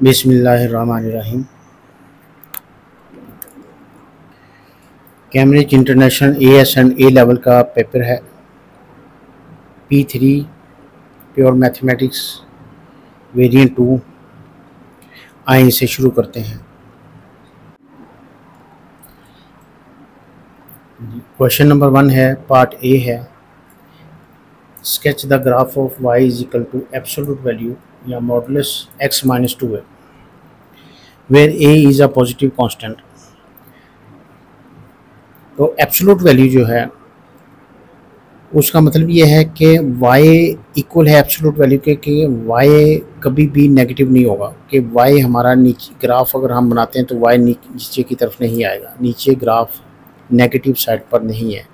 बिस्मिल्लाहिर्रहमानिर्रहीम। Cambridge international AS and A level का paper है P3 प्योर मैथमेटिक्स वेरिएंट 2। आइए इसे शुरू करते हैं। क्वेश्चन नंबर 1 है, पार्ट ए है, sketch the graph of y is equal to absolute value या मॉडुलस x माइनस 2 है where a is a positive constant. तो एब्सोल्यूट वैल्यू जो है उसका मतलब ये है कि y इक्वल है एब्सोल्यूट वैल्यू के, कि y कभी भी नेगेटिव नहीं होगा, कि y हमारा नीचे ग्राफ अगर हम बनाते हैं तो y नीचे की तरफ नहीं आएगा, नीचे ग्राफ नेगेटिव साइड पर नहीं है,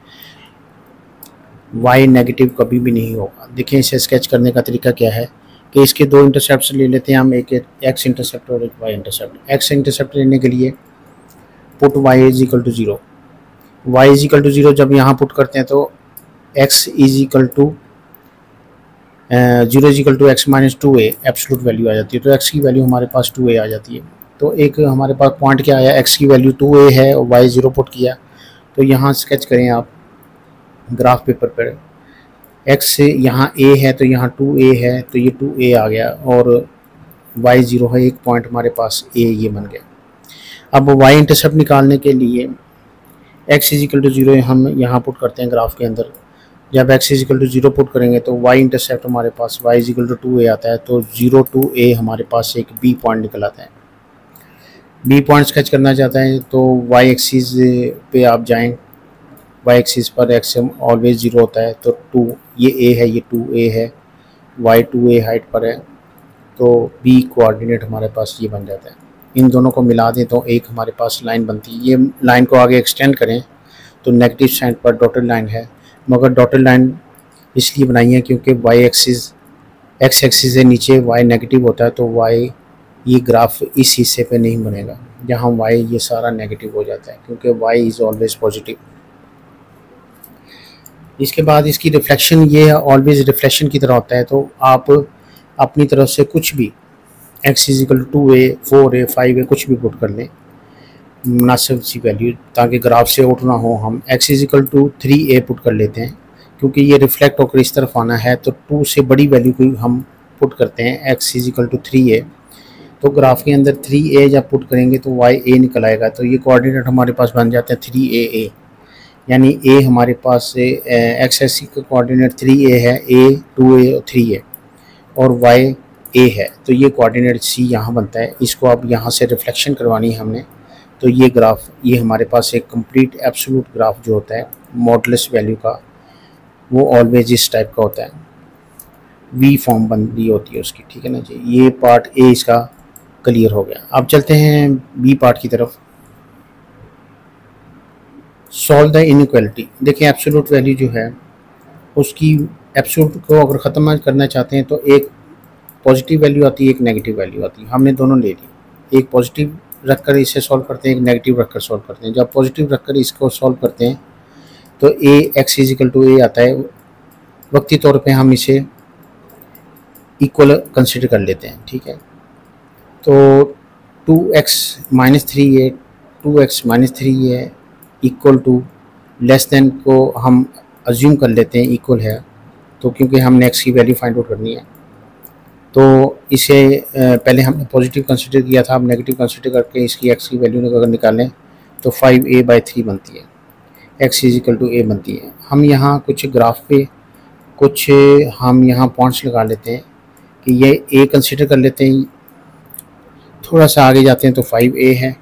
y नेगेटिव कभी भी नहीं होगा। देखिए इसे स्केच करने का तरीका क्या है कि इसके दो इंटरसेप्ट ले लेते हैं हम, एक x इंटरसेप्ट और एक y इंटरसेप्ट। x इंटरसेप्ट लेने के लिए put y is equal to 0, y is equal to 0 जब यहाँ पुट करते हैं तो x is equal to 0 is equal to x minus 2a absolute value आ जाती है। तो x की वैल्यू हमारे पास 2a आ जाती है। तो एक हमारे पास पॉइंट क्या आया, x की वैल्यू 2a है और y 0 पुट किया। तो यहाँ स्केच करें आप ग्राफ पेपर पर, x से यहाँ a है तो यहाँ 2a है, तो ये 2a आ गया और y 0 है, एक पॉइंट हमारे पास a ये बन गया। अब y इंटरसेप्ट निकालने के लिए x इज इक्वल टू 0 हम यहाँ पुट करते हैं ग्राफ के अंदर। जब x is equal to 0 put करेंगे तो y इंटरसेप्ट हमारे पास y is equal to 2a आता है, तो 0 to a हमारे पास एक b पॉइंट निकल आता है। b पॉइंट स्केच करना चाहता है तो y एक्सिस पे आप जाएं, y एक्सिस पर x ऑलवेज 0 होता है, तो 2 ये a है, ये 2a है, y 2a हाइट पर है, तो b कोऑर्डिनेट हमारे पास ये बन जाता है। इन दोनों को मिला दें तो एक हमारे पास लाइन बनती है। ये लाइन को आगे एक्सटेंड करें तो नेगेटिव साइड पर डॉटेड लाइन है, मगर डॉटेड लाइन इसलिए बनाई है क्योंकि y एक्सिस x एक्सिस से नीचे y नेगेटिव होता है, तो y ये ग्राफ इस हिस्से पे नहीं बनेगा जहाँ y ये सारा नेगेटिव हो जाता है, क्योंकि y इज़ ऑलवेज पॉजिटिव। इसके बाद इसकी रिफ्लेक्शन ये ऑलवेज रिफ्लेक्शन की तरह होता है, तो आप अपनी तरफ से कुछ भी x is equal to 2a 4a 5a कुछ भी पुट कर लें मुनासिब सी वैल्यू, ताकि ग्राफ से आउट ना हो। हम x is equal to 3a put कर लेते हैं क्योंकि ये रिफ्लेक्ट होकर इस तरफ आना है, तो 2 से बड़ी वैल्यू को हम पुट करते हैं x is equal to 3a। तो ग्राफ के अंदर 3a जब पुट करेंगे तो y a निकल आएगा, तो ये कोऑर्डिनेट हमारे पास बन जाता है 3a, यानी a हमारे पास x एक्सिस का कोऑर्डिनेट 3a है, a 2a और 3a और y a है, तो ये कोऑर्डिनेट c यहाँ बनता है। इसको अब यहाँ से रिफ्लेक्शन करवानी है हमने, तो ये ग्राफ ये हमारे पास एक कंप्लीट एब्सोल्यूट ग्राफ जो होता है मॉडुलस वैल्यू का, वो ऑलवेज इस टाइप का होता है, वी फॉर्म बन रही होती है उसकी, ठीक है ना जी। ये पार्ट ए इसका क्लियर हो गया। अब चलते हैं बी पार्ट की तरफ। Solve the inequality. देखिए एब्सोल्यूट वैल्यू जो है उसकी एब्सोल्यूट को अगर ख़त्म करना चाहते हैं तो एक पॉजिटिव वैल्यू आती है, एक नेगेटिव वैल्यू आती है। हमने दोनों ले ली, एक पॉजिटिव रखकर इसे सॉल्व करते हैं, एक नेगेटिव रखकर सॉल्व करते हैं। जब पॉजिटिव रखकर इसको सॉल्व करते हैं तो a x is equal to a आता है। वक्ती तौर पे हम इसे इक्वल कंसिडर कर लेते हैं, ठीक है। तो 2x minus 3a 2x minus 3a equal to less than को हम अज्यूम कर लेते हैं इक्वल है, तो क्योंकि हमने x की वैल्यू फाइंड आउट करनी है, तो इसे पहले हमने पॉजिटिव कंसिडर किया था, अब नेगेटिव कंसिडर करके इसकी x की वैल्यू अगर निकालें तो 5a/3 बनती है, x is equal to a बनती है। हम यहाँ कुछ ग्राफ पे कुछ हम यहाँ पॉइंट्स लगा लेते हैं कि ये a कंसिडर कर लेते हैं, थोड़ा सा आगे जाते हैं तो 5a है,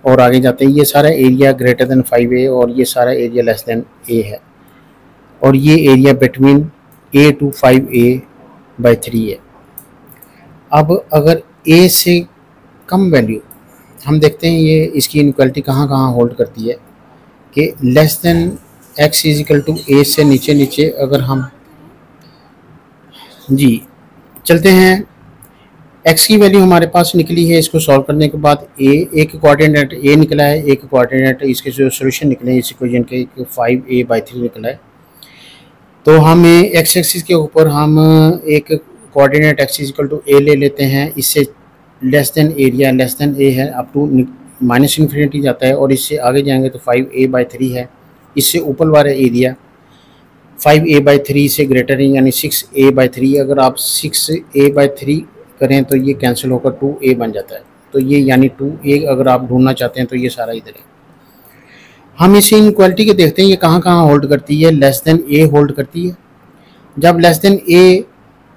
और आगे जाते हैं ये सारा एरिया ग्रेटर देन 5a और ये सारा एरिया लेस देन a है, और ये area between a to 5a/3 है। अब अगर a से कम वैल्यू हम देखते हैं, ये इसकी इनइक्वालिटी कहाँ कहाँ होल्ड करती है कि less than x is equal to a से नीचे नीचे अगर हम जी चलते हैं, x की वैल्यू हमारे पास निकली है। इसको सॉल्व करने के बाद एक कोऑर्डिनेट a निकला है, एक कोऑर्डिनेट इसके जो सोल्यूशन निकले इस इक्वेशन के 5a/3 निकला है। तो हम x एक्सिस के ऊपर हम एक coordinate x equal to a ले लेते हैं, इससे less than area, less than A है, अप टू माइनस इन्फिनिटी जाता है, और इससे आगे जाएंगे तो 5a/3 है। इससे ऊपर वाला एरिया 5a/3 से ग्रेटर है, यानी 6a/3। अगर आप 6a/3 करें तो ये कैंसिल होकर 2a बन जाता है। तो ये यानी 2a अगर आप ढूंढना चाहते हैं तो ये सारा इधर है। हम इस इनक्वालिटी के देखते हैं ये कहाँ कहाँ होल्ड करती है। लेस देन ए होल्ड करती है। जब लेस देन ए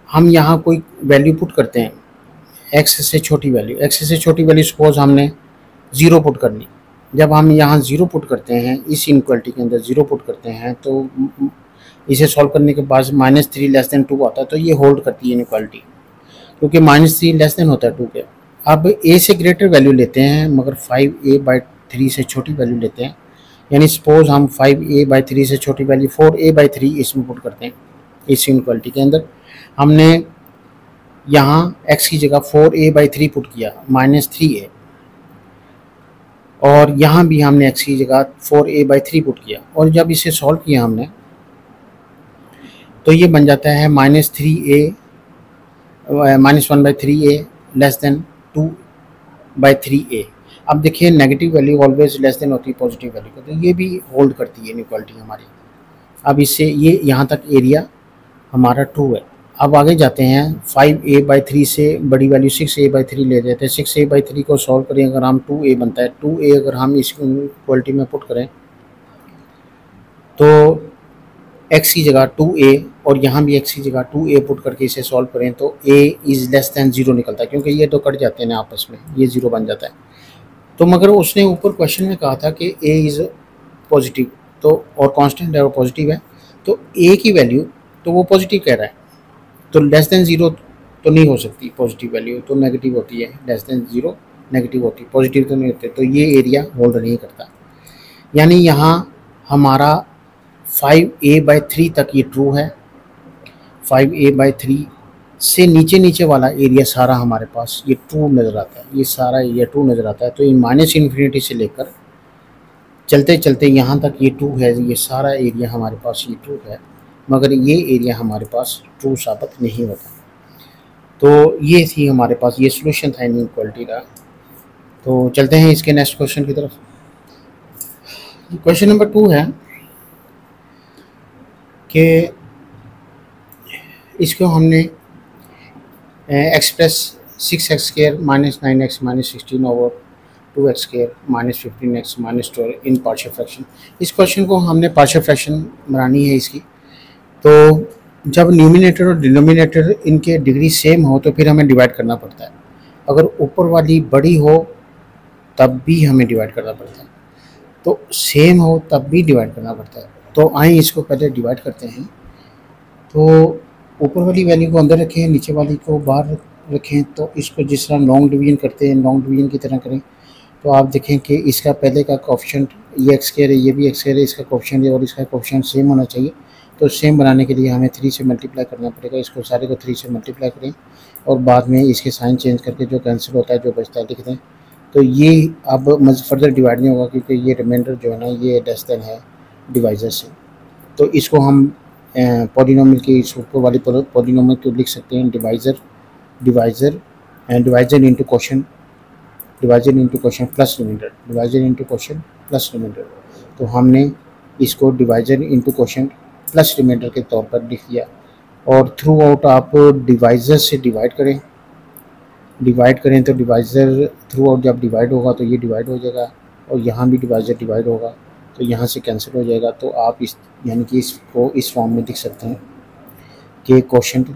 हम यहाँ कोई वैल्यू पुट करते हैं, एक्स से छोटी वैल्यू, एक्स से छोटी वैल्यू सपोज हमने 0 पुट करनी। जब हम यहाँ 0 पुट करते हैं, इस इनक्वालिटी के अंदर 0 पुट करते हैं, तो इसे सॉल्व करने के बाद -3 लेस देन 2 आता है। तो ये होल्ड करती है इनक्वालिटी, क्योंकि -3 लेस देन होता है 2 के। अब a से ग्रेटर वैल्यू लेते हैं मगर 5a/3 से छोटी वैल्यू लेते हैं, यानी सपोज हम 5a/3 से छोटी वैल्यू 4a/3 इसमें पुट करते हैं। इस इनक्वालिटी के अंदर हमने यहाँ x की जगह 4a/3 पुट किया, -3a, और यहाँ भी हमने x की जगह 4a/3 पुट किया, और जब इसे सॉल्व किया हमने तो ये बन जाता है -1/3a लेस देन 2/3a। अब देखिए negative value always less than होती है पॉजिटिव वैल्यू को, तो ये भी होल्ड करती है इनइक्वालिटी हमारी। अब इससे ये यहाँ तक एरिया हमारा ट्रू है। अब आगे जाते हैं, 5a/3 से बड़ी वैल्यू 6a/3 ले लेते हैं। 6a/3 को सॉल्व करें, अगर हम 2a बनता है, 2a अगर हम इस इक्वालिटी में पुट करें तो x की जगह 2a और यहाँ भी x की जगह 2a पुट करके इसे सॉल्व करें तो a इज़ लेस दैन 0 निकलता है, क्योंकि ये तो कट जाते हैं ना आपस में, ये 0 बन जाता है। तो मगर उसने ऊपर क्वेश्चन में कहा था कि a इज़ पॉजिटिव, तो और कांस्टेंट है वो पॉजिटिव है, तो a की वैल्यू तो वो पॉजिटिव कह रहा है, तो लेस देन 0 तो नहीं हो सकती पॉजिटिव वैल्यू, तो नेगेटिव होती है। लेस देन 0 नेगेटिव होती है, पॉजिटिव तो नहीं होते, तो ये एरिया होल्ड नहीं करता। यानी यहाँ हमारा 5a/3 तक ये ट्रू है। 5a/3 से नीचे नीचे वाला एरिया सारा हमारे पास ये ट्रू नज़र आता है, ये सारा एरिया ट्रू नज़र आता है। तो ये माइनस इन्फिनिटी से लेकर चलते चलते यहाँ तक ये ट्रू है, ये सारा एरिया हमारे पास ये ट्रू है, मगर ये एरिया हमारे पास ट्रू साबित नहीं होता। तो ये थी हमारे पास, ये सोल्यूशन था इनइक्वालिटी का। तो चलते हैं इसके नेक्स्ट क्वेश्चन की तरफ। क्वेश्चन नंबर 2 है कि इसको हमने express 6x² -9x -16 over 2x² -15x -12 इन पार्शियल फ्रैक्शन। इस क्वेश्चन को हमने पार्शियल फ्रैक्शन बनानी है इसकी। तो जब न्यूमिनेटर और डिनोमिनेटर इनके डिग्री सेम हो तो फिर हमें डिवाइड करना पड़ता है। अगर ऊपर वाली बड़ी हो तब भी हमें डिवाइड करना पड़ता है, तो सेम हो तब भी डिवाइड करना पड़ता है। तो आए इसको पहले डिवाइड करते हैं। तो ऊपर वाली वैल्यू को अंदर रखें, नीचे वाली को बाहर रखें। तो इसको जिस तरह लॉन्ग डिवीजन करते हैं, लॉन्ग डिवीजन की तरह करें। तो आप देखें कि इसका पहले का कोएफिशिएंट ये x² है, ये भी x² है, इसका कोएफिशिएंट और इसका कोएफिशिएंट सेम होना चाहिए। तो सेम बनाने के लिए हमें 3 से मल्टीप्लाई करना पड़ेगा। इसको सारे को 3 से मल्टीप्लाई करें और बाद में इसके साइन चेंज करके जो कैंसिल होता है, जो बचता है, लिख दें। तो ये अब फर्दर डिवाइड नहीं होगा, क्योंकि ये रिमाइंडर जो है ना ये लेस देन है डिवाइजर से। तो इसको हम पॉलिनोमियल की ऊपर वाली पॉलिनोमियल को लिख सकते हैं divisor into quotient, divisor into quotient plus remainder, divisor into quotient plus remainder. तो हमने इसको divisor into quotient plus remainder के तौर पर लिख दिया। और थ्रू आउट आप डिवाइजर से डिवाइड करें तो डिवाइजर थ्रू आउट जब डिवाइड होगा तो ये डिवाइड हो जाएगा, और यहाँ भी डिवाइजर डिवाइड होगा तो यहाँ से कैंसिल हो जाएगा। तो आप इस यानी कि इसको इस फॉर्म में लिख सकते हैं कि quotient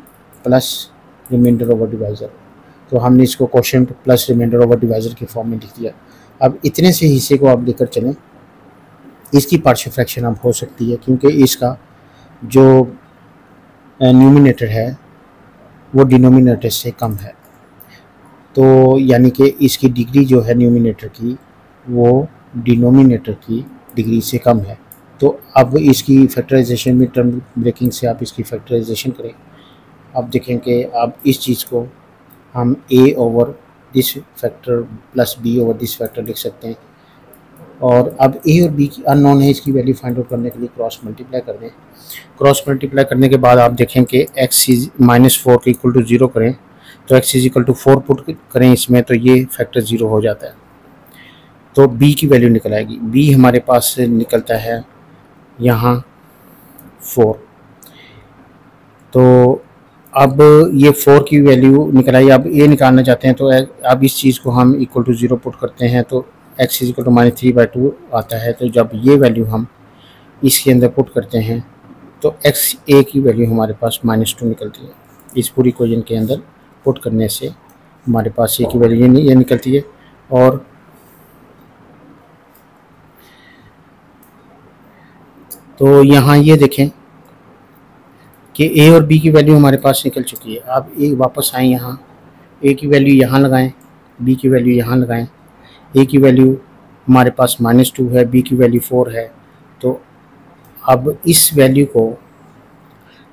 plus remainder over divisor. तो हमने इसको quotient plus remainder over divisor की फॉर्म में लिख दिया। अब इतने से हिस्से को आप लेकर चलें, इसकी पार्शियल फ्रैक्शन अब हो सकती है, क्योंकि इसका जो न्यूमिनेटर है वो डिनोमिनेटर से कम है। तो यानी कि इसकी डिग्री जो है न्यूमिनेटर की वो डिनोमिनेटर की डिग्री से कम है। तो अब इसकी फैक्टराइजेशन में टर्म ब्रेकिंग से आप इसकी फैक्टराइजेशन करें। अब देखें कि आप इस चीज़ को हम a over this factor plus b over this factor लिख सकते हैं। और अब a और b की अननोन है, इसकी वैल्यू फाइंड आउट करने के लिए क्रॉस मल्टीप्लाई कर दें। क्रॉस मल्टीप्लाई करने के बाद आप देखें कि x -4 के इक्वल टू 0 करें तो x is equal to 4 put करें इसमें तो ये फैक्टर 0 हो जाता है, तो b की वैल्यू निकल आएगी। b हमारे पास से निकलता है यहाँ 4। तो अब ये 4 की वैल्यू निकल आई। अब a निकालना चाहते हैं तो अब इस चीज़ को हम इक्वल टू 0 पुट करते हैं तो x इज इक्वल टू -3/2 आता है। तो जब ये वैल्यू हम इसके अंदर पुट करते हैं तो x a की वैल्यू हमारे पास -2 निकलती है। इस पूरी इक्वेशन के अंदर पुट करने से हमारे पास a की वैल्यू ये निकलती है। और तो यहाँ ये देखें कि a और b की वैल्यू हमारे पास निकल चुकी है। अब a वापस आए यहाँ, a की वैल्यू यहाँ लगाएं, b की वैल्यू यहाँ लगाएं। a की वैल्यू हमारे पास -2 है, b की वैल्यू 4 है। तो अब इस वैल्यू को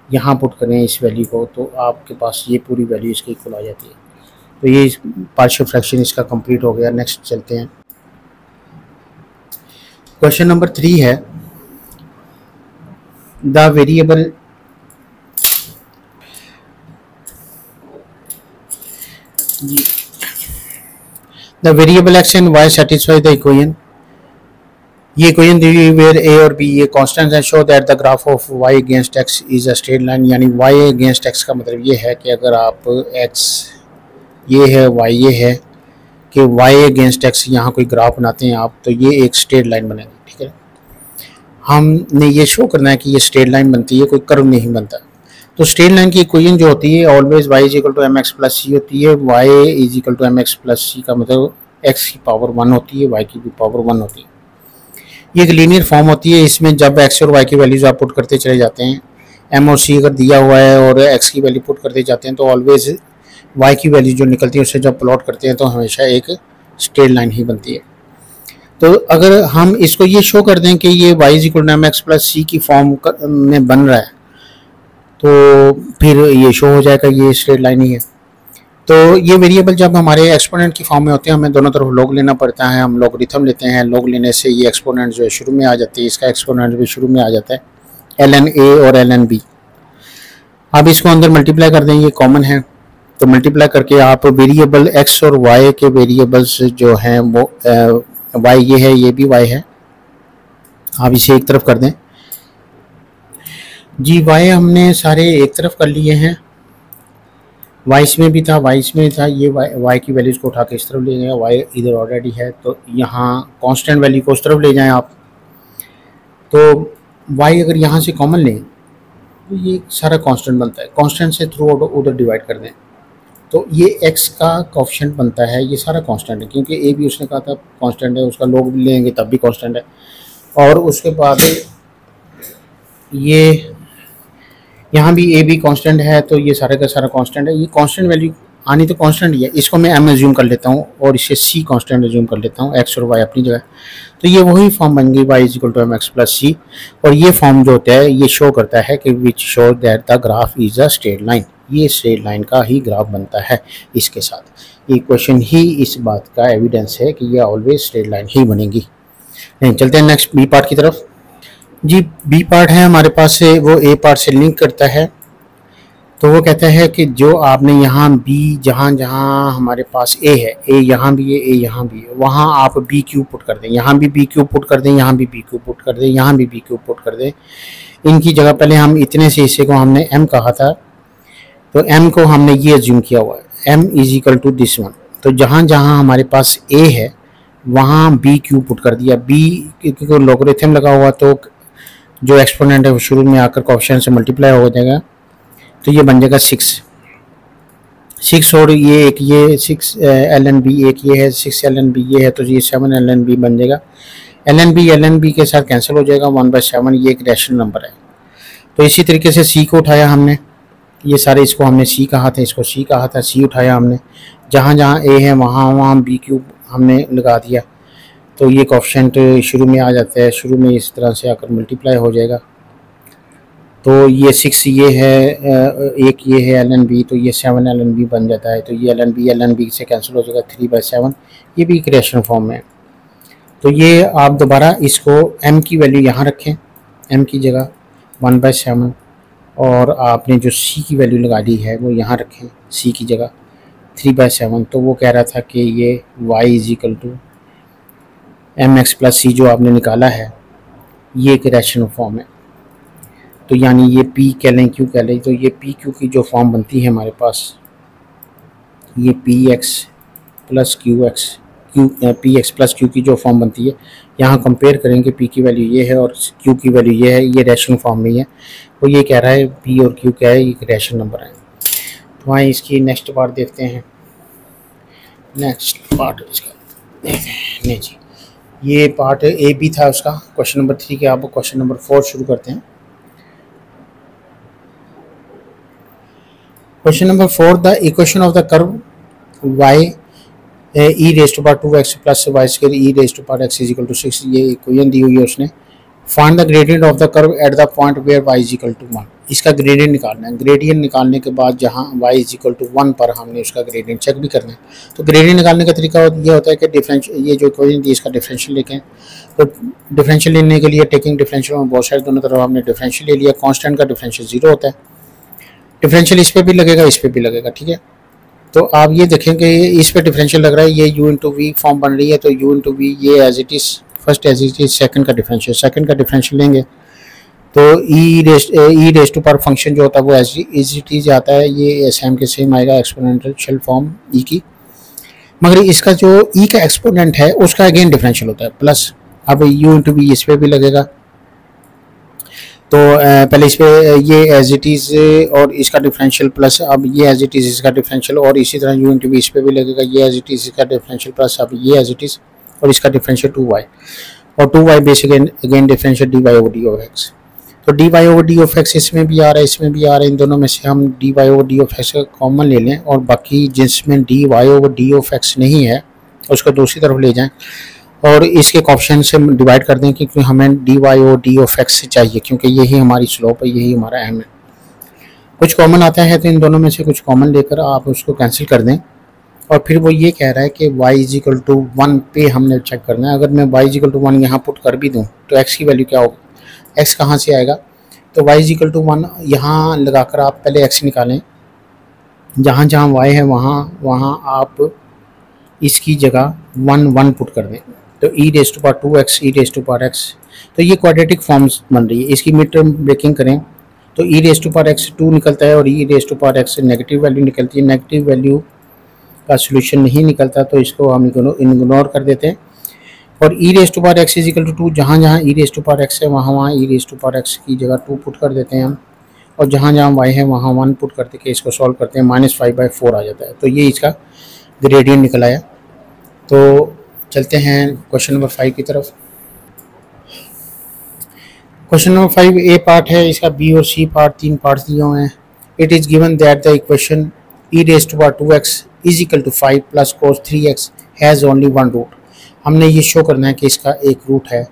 यहाँ पुट करें, इस वैल्यू को, तो आपके पास ये पूरी वैल्यू इसके इक्वल आ जाती है। तो ये पार्शियल फ्रैक्शन इसका कंप्लीट हो गया। नेक्स्ट चलते हैं। क्वेश्चन नंबर 3 है, the variable x and y satisfy the equation। ये इक्वेशन दी हुई वेयर a और b ये कांस्टेंट्स हैं। Show that the graph of y against x is a straight line. यानी y अगेंस्ट x का मतलब ये है कि अगर आप x ये है, y ये है, कि y अगेंस्ट x यहाँ कोई ग्राफ बनाते हैं आप, तो ये एक स्ट्रेट लाइन बनेगी। ठीक है, हमने ये शो करना है कि ये स्ट्रेट लाइन बनती है, कोई कर्व नहीं बनता। तो स्ट्रेट लाइन की इक्वेशन जो होती है always y is equal to mx plus c होती है। y is equal to mx plus c का मतलब x की पावर 1 होती है, y की भी पावर 1 होती है। ये एक लीनियर फॉर्म होती है। इसमें जब x और y की वैल्यूज आप पुट करते चले जाते हैं, m और c अगर दिया हुआ है और x की वैल्यू पुट करते जाते हैं, तो ऑलवेज y की वैल्यू जो निकलती है उससे जब प्लॉट करते हैं तो हमेशा एक स्ट्रेट लाइन ही बनती है। तो अगर हम इसको ये शो कर दें कि ये y is equal to mx plus c की फॉर्म में बन रहा है, तो फिर ये शो हो जाएगा ये स्ट्रेट लाइन ही है। तो ये वेरिएबल जब हमारे एक्सपोनेंट की फॉर्म में होते हैं, हमें दोनों तरफ लॉग लेना पड़ता है। हम लॉगरिथम लेते हैं, लॉग लेने से ये एक्सपोनेंट जो है शुरू में आ जाती है, इसका एक्सपोनेंट भी शुरू में आ जाता है, ln a और ln b। अब इसको अंदर मल्टीप्लाई कर दें, ये कॉमन है, तो मल्टीप्लाई करके आप वेरिएबल x और y के वेरिएबल्स जो हैं वो y ये है, ये भी y है, आप इसे एक तरफ कर दें जी। y हमने सारे एक तरफ कर लिए हैं, y इसमें भी था, y इसमें था, ये y की वैल्यूज़ को उठा के इस तरफ ले गए, y इधर ऑलरेडी है, तो यहाँ कांस्टेंट वैल्यू को उस तरफ ले जाएं आप। तो y अगर यहाँ से कॉमन लें तो ये सारा कांस्टेंट बनता है, कांस्टेंट से थ्रू आउट उधर डिवाइड कर दें तो ये x का कोएफिशिएंट बनता है, ये सारा कांस्टेंट है, क्योंकि a भी उसने कहा था कांस्टेंट है, उसका लॉग भी लेंगे तब भी कांस्टेंट है। और उसके बाद ये यहाँ भी a भी कांस्टेंट है, तो ये सारे का सारा कांस्टेंट है। ये कांस्टेंट वैल्यू आनी तो कांस्टेंट ही है, इसको मैं m एज्यूम कर लेता हूँ और इसे c कांस्टेंट एज्यूम कर लेता हूँ, x और y अपनी जगह। तो ये वही फॉर्म बन गई y is equal to mx plus c। और ये फॉर्म जो होता है ये शो करता है कि which show that the graph is a straight line. ये स्ट्रेट लाइन का ही ग्राफ बनता है इसके साथ। ये क्वेश्चन ही इस बात का एविडेंस है कि ये ऑलवेज स्ट्रेट लाइन ही बनेगी। नहीं, चलते हैं नेक्स्ट बी पार्ट की तरफ। जी, बी पार्ट है हमारे पास से, वो ए पार्ट से लिंक करता है। तो वो कहता है कि जो आपने यहाँ बी, जहाँ जहाँ हमारे पास ए है, ए यहाँ भी है, ए यहाँ भी है, वहाँ आप बी क्यूब पुट कर दें, यहाँ भी बी क्यूब पुट कर दें, यहाँ भी बी क्यूब पुट कर दें, यहाँ भी बी क्यूब पुट कर दें। इनकी जगह पहले हम इतने से हिस्से को हमने m कहा था, तो m को हमने ये एज्यूम किया हुआ है, m is equal to this one. तो जहाँ जहाँ हमारे पास a है वहाँ b क्यूब पुट कर दिया। b क्योंकि लॉगरिथम लगा हुआ तो जो एक्सपोनेंट है वो शुरू में आकर कोएफिशिएंट से मल्टीप्लाई हो जाएगा, तो ये बन जाएगा 6 और ये एक ये 6 ln b, एक ये है 6 ln b ये है, तो ये 7 ln b बन जाएगा। ln b के साथ कैंसिल हो जाएगा, 1/7 ये एक रैशनल नंबर है। तो इसी तरीके से c को उठाया हमने, ये सारे इसको हमने c कहा था, इसको c कहा था, c उठाया हमने, जहाँ जहाँ a है वहाँ वहाँ b क्यूब हमने लगा दिया, तो ये कोएफिशिएंट शुरू में आ जाता है, शुरू में इस तरह से आकर मल्टीप्लाई हो जाएगा। तो ये 6 ये है, एक ये है ln b, तो ये 7 ln b बन जाता है। तो ये ln b से कैंसिल हो जाएगा, 3/7, ये भी एक रेशनल फॉर्म में। तो ये आप दोबारा इसको m की वैल्यू यहाँ रखें, m की जगह 1/7, और आपने जो c की वैल्यू लगा दी है वो यहाँ रखें c की जगह। 3/7, तो वो कह रहा था कि ये y is equal to mx plus c जो आपने निकाला है ये एक रैशनल फॉर्म है। तो यानी ये p कह लें q कह लें, तो ये p q की जो फॉर्म बनती है हमारे पास, ये px plus qx px plus q की जो फॉर्म बनती है, यहाँ कंपेयर करेंगे p की वैल्यू ये है और q की वैल्यू ये है, ये रैशनल फॉर्म में है। तो ये कह रहा है p और q क्या है, एक रैशनल नंबर है। तो आइए इसकी नेक्स्ट पार्ट देखते हैं। नेक्स्ट पार्ट इसका देखते हैं। नहीं जी, ये पार्ट ए बी था उसका, क्वेश्चन नंबर 3 के। आप क्वेश्चन नंबर 4 शुरू करते हैं। Question number 4, the equation of the curve y e raise to power 2x plus y square e raise to power x is equal to 6, ये equation दी हुई है उसने। Find the gradient of the curve at the point where y is equal to 1। इसका gradient निकालना है। Gradient निकालने के बाद जहाँ y इज इक्वल टू 1 पर हमने उसका ग्रेडियंट चेक भी करना है। तो ग्रेडियंट निकालने का तरीका ये होता है कि डिफरेंशियल, ये जो इक्वेशन दी इसका डिफरेंशियल लेके, तो डिफरेंशियल लेने के लिए टेकिंग डिफरेंशियल में बहुत सारे दोनों तरफ हमने डिफरेंशियल ले लिया। कांस्टेंट का डिफरेंशियल 0 होता है। डिफरेंशियल इस पे भी लगेगा, इस पे भी लगेगा, ठीक है। तो आप ये देखेंगे इस पे डिफरेंशियल लग रहा है, ये u इंटू वी फॉर्म बन रही है, तो u इंटू वी ये as it is first as it is second का डिफरेंशियल लेंगे तो e raise to power function जो होता है वो एज इट इज़ आता है, ये सेम के सेम आएगा एक्सपोनेंशियल फॉर्म ई की। मगर इसका जो ई का एक्सपोनेंट है उसका अगेन डिफरेंशियल होता है प्लस। अब u इंटू वी इस पर भी लगेगा, तो पहले इस पे ये एज इट इज़ और इसका डिफरेंशियल प्लस, अब ये एज इट इज़ इसका डिफरेंशियल, और इसी तरह u इंटू वी इस पे भी लगेगा, ये एज इट इज़ इसका डिफरेंशियल प्लस, अब ये एज इट इज़ और इसका डिफरेंशियल 2y, और 2y base again differential dy over d of x। तो dy over d of x इसमें भी आ रहा है, इसमें भी आ रहा है। इन दोनों में से हम dy over d of x का कॉमन ले लें और बाकी जिसमें dy over d of x नहीं है उसको दूसरी तरफ ले जाएं और इसके ऑप्शन से डिवाइड कर दें, क्योंकि हमें dy और d ऑफ x चाहिए, क्योंकि यही हमारी स्लोप है, यही हमारा m है। कुछ कॉमन आता है तो इन दोनों में से कुछ कॉमन लेकर आप उसको कैंसिल कर दें, और फिर वो ये कह रहा है कि y इज इक्वल टू 1 पे हमने चेक करना है। अगर मैं y इज इक्वल टू 1 यहाँ पुट कर भी दूँ तो x की वैल्यू क्या होगी, x कहाँ से आएगा, तो y इज इक्वल टू 1 यहाँ लगाकर आप पहले x निकालें, जहाँ जहाँ y है वहाँ आप इसकी जगह 1 पुट कर दें, तो e raise to power 2x e raise to power x। तो ये क्वाड्रेटिक फॉर्म्स बन रही है। इसकी मिड टर्म ब्रेकिंग करें तो e raise to power x 2 निकलता है और e raise to power x negative value निकलती है। नेगेटिव वैल्यू का सोल्यूशन नहीं निकलता तो इसको हम इग्नोर कर देते हैं, और e raise to power x is equal to 2, जहाँ जहाँ e raise to power x है वहाँ e raise to power x की जगह 2 पुट कर देते हैं हम, और जहाँ जहाँ y है वहाँ 1 पुट करते के इसको सॉल्व करते हैं, -5/4 आ जाता है। तो ये इसका ग्रेडियंट निकल आया। तो चलते हैं क्वेश्चन नंबर 5 की तरफ। क्वेश्चन नंबर 5 ए पार्ट है, इसका बी और सी पार्ट 3 पार्ट्स दिए हुए हैं। It is given that the equation e raise to power 2x is equal to 5 plus cos 3x has only 1 root. हमने ये शो करना है कि इसका एक रूट है।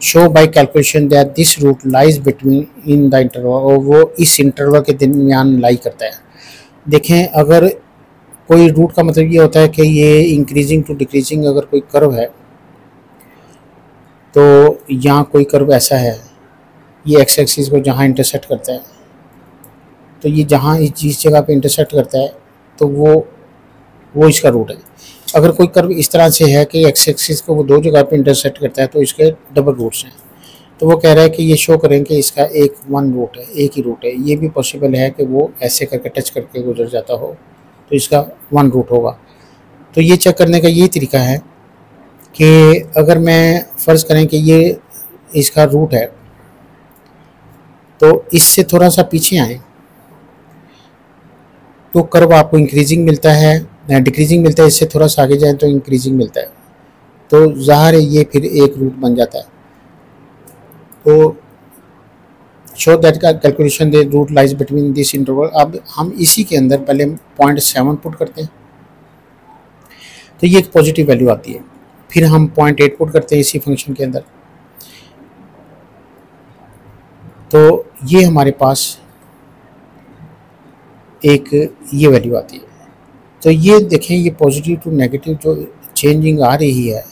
Show by calculation that this root lies between in the interval, और वो इस इंटरवल के दरमियान लाई करता है। देखें, अगर कोई रूट का मतलब ये होता है कि ये इंक्रीजिंग टू डिक्रीजिंग अगर कोई कर्व है, तो यहाँ कोई कर्व ऐसा है, ये एक्स एक्सिस को जहाँ इंटरसेक्ट करता है, तो ये जहाँ इस जगह पे इंटरसेक्ट करता है तो वो इसका रूट है। अगर कोई कर्व इस तरह से है कि एक्स एक्सिस को वो 2 जगह पे इंटरसेक्ट करता है तो इसके डबल रूट्स हैं। तो वो कह रहा है कि ये शो करें कि इसका एक 1 रूट है, एक ही रूट है। ये भी पॉसिबल है कि वो ऐसे करके टच करके गुजर जाता हो, तो इसका 1 रूट होगा। तो ये चेक करने का ये तरीका है कि अगर मैं फ़र्ज़ करें कि ये इसका रूट है, तो इससे थोड़ा सा पीछे आएँ तो कर्व आपको इंक्रीजिंग मिलता है, डिक्रीजिंग मिलता है। इससे थोड़ा सा आगे जाएँ तो इंक्रीजिंग मिलता है। तो ज़ाहिर है ये फिर एक रूट बन जाता है। तो शो दैट का calculation the root lies between this interval. अब हम इसी के अंदर पहले 0.7 पुट करते हैं, तो ये एक पॉजिटिव वैल्यू आती है। फिर हम 0.8 पुट करते हैं इसी फंक्शन के अंदर, तो ये हमारे पास एक ये वैल्यू आती है। तो ये देखें, ये पॉजिटिव टू नेगेटिव जो चेंजिंग आ रही है,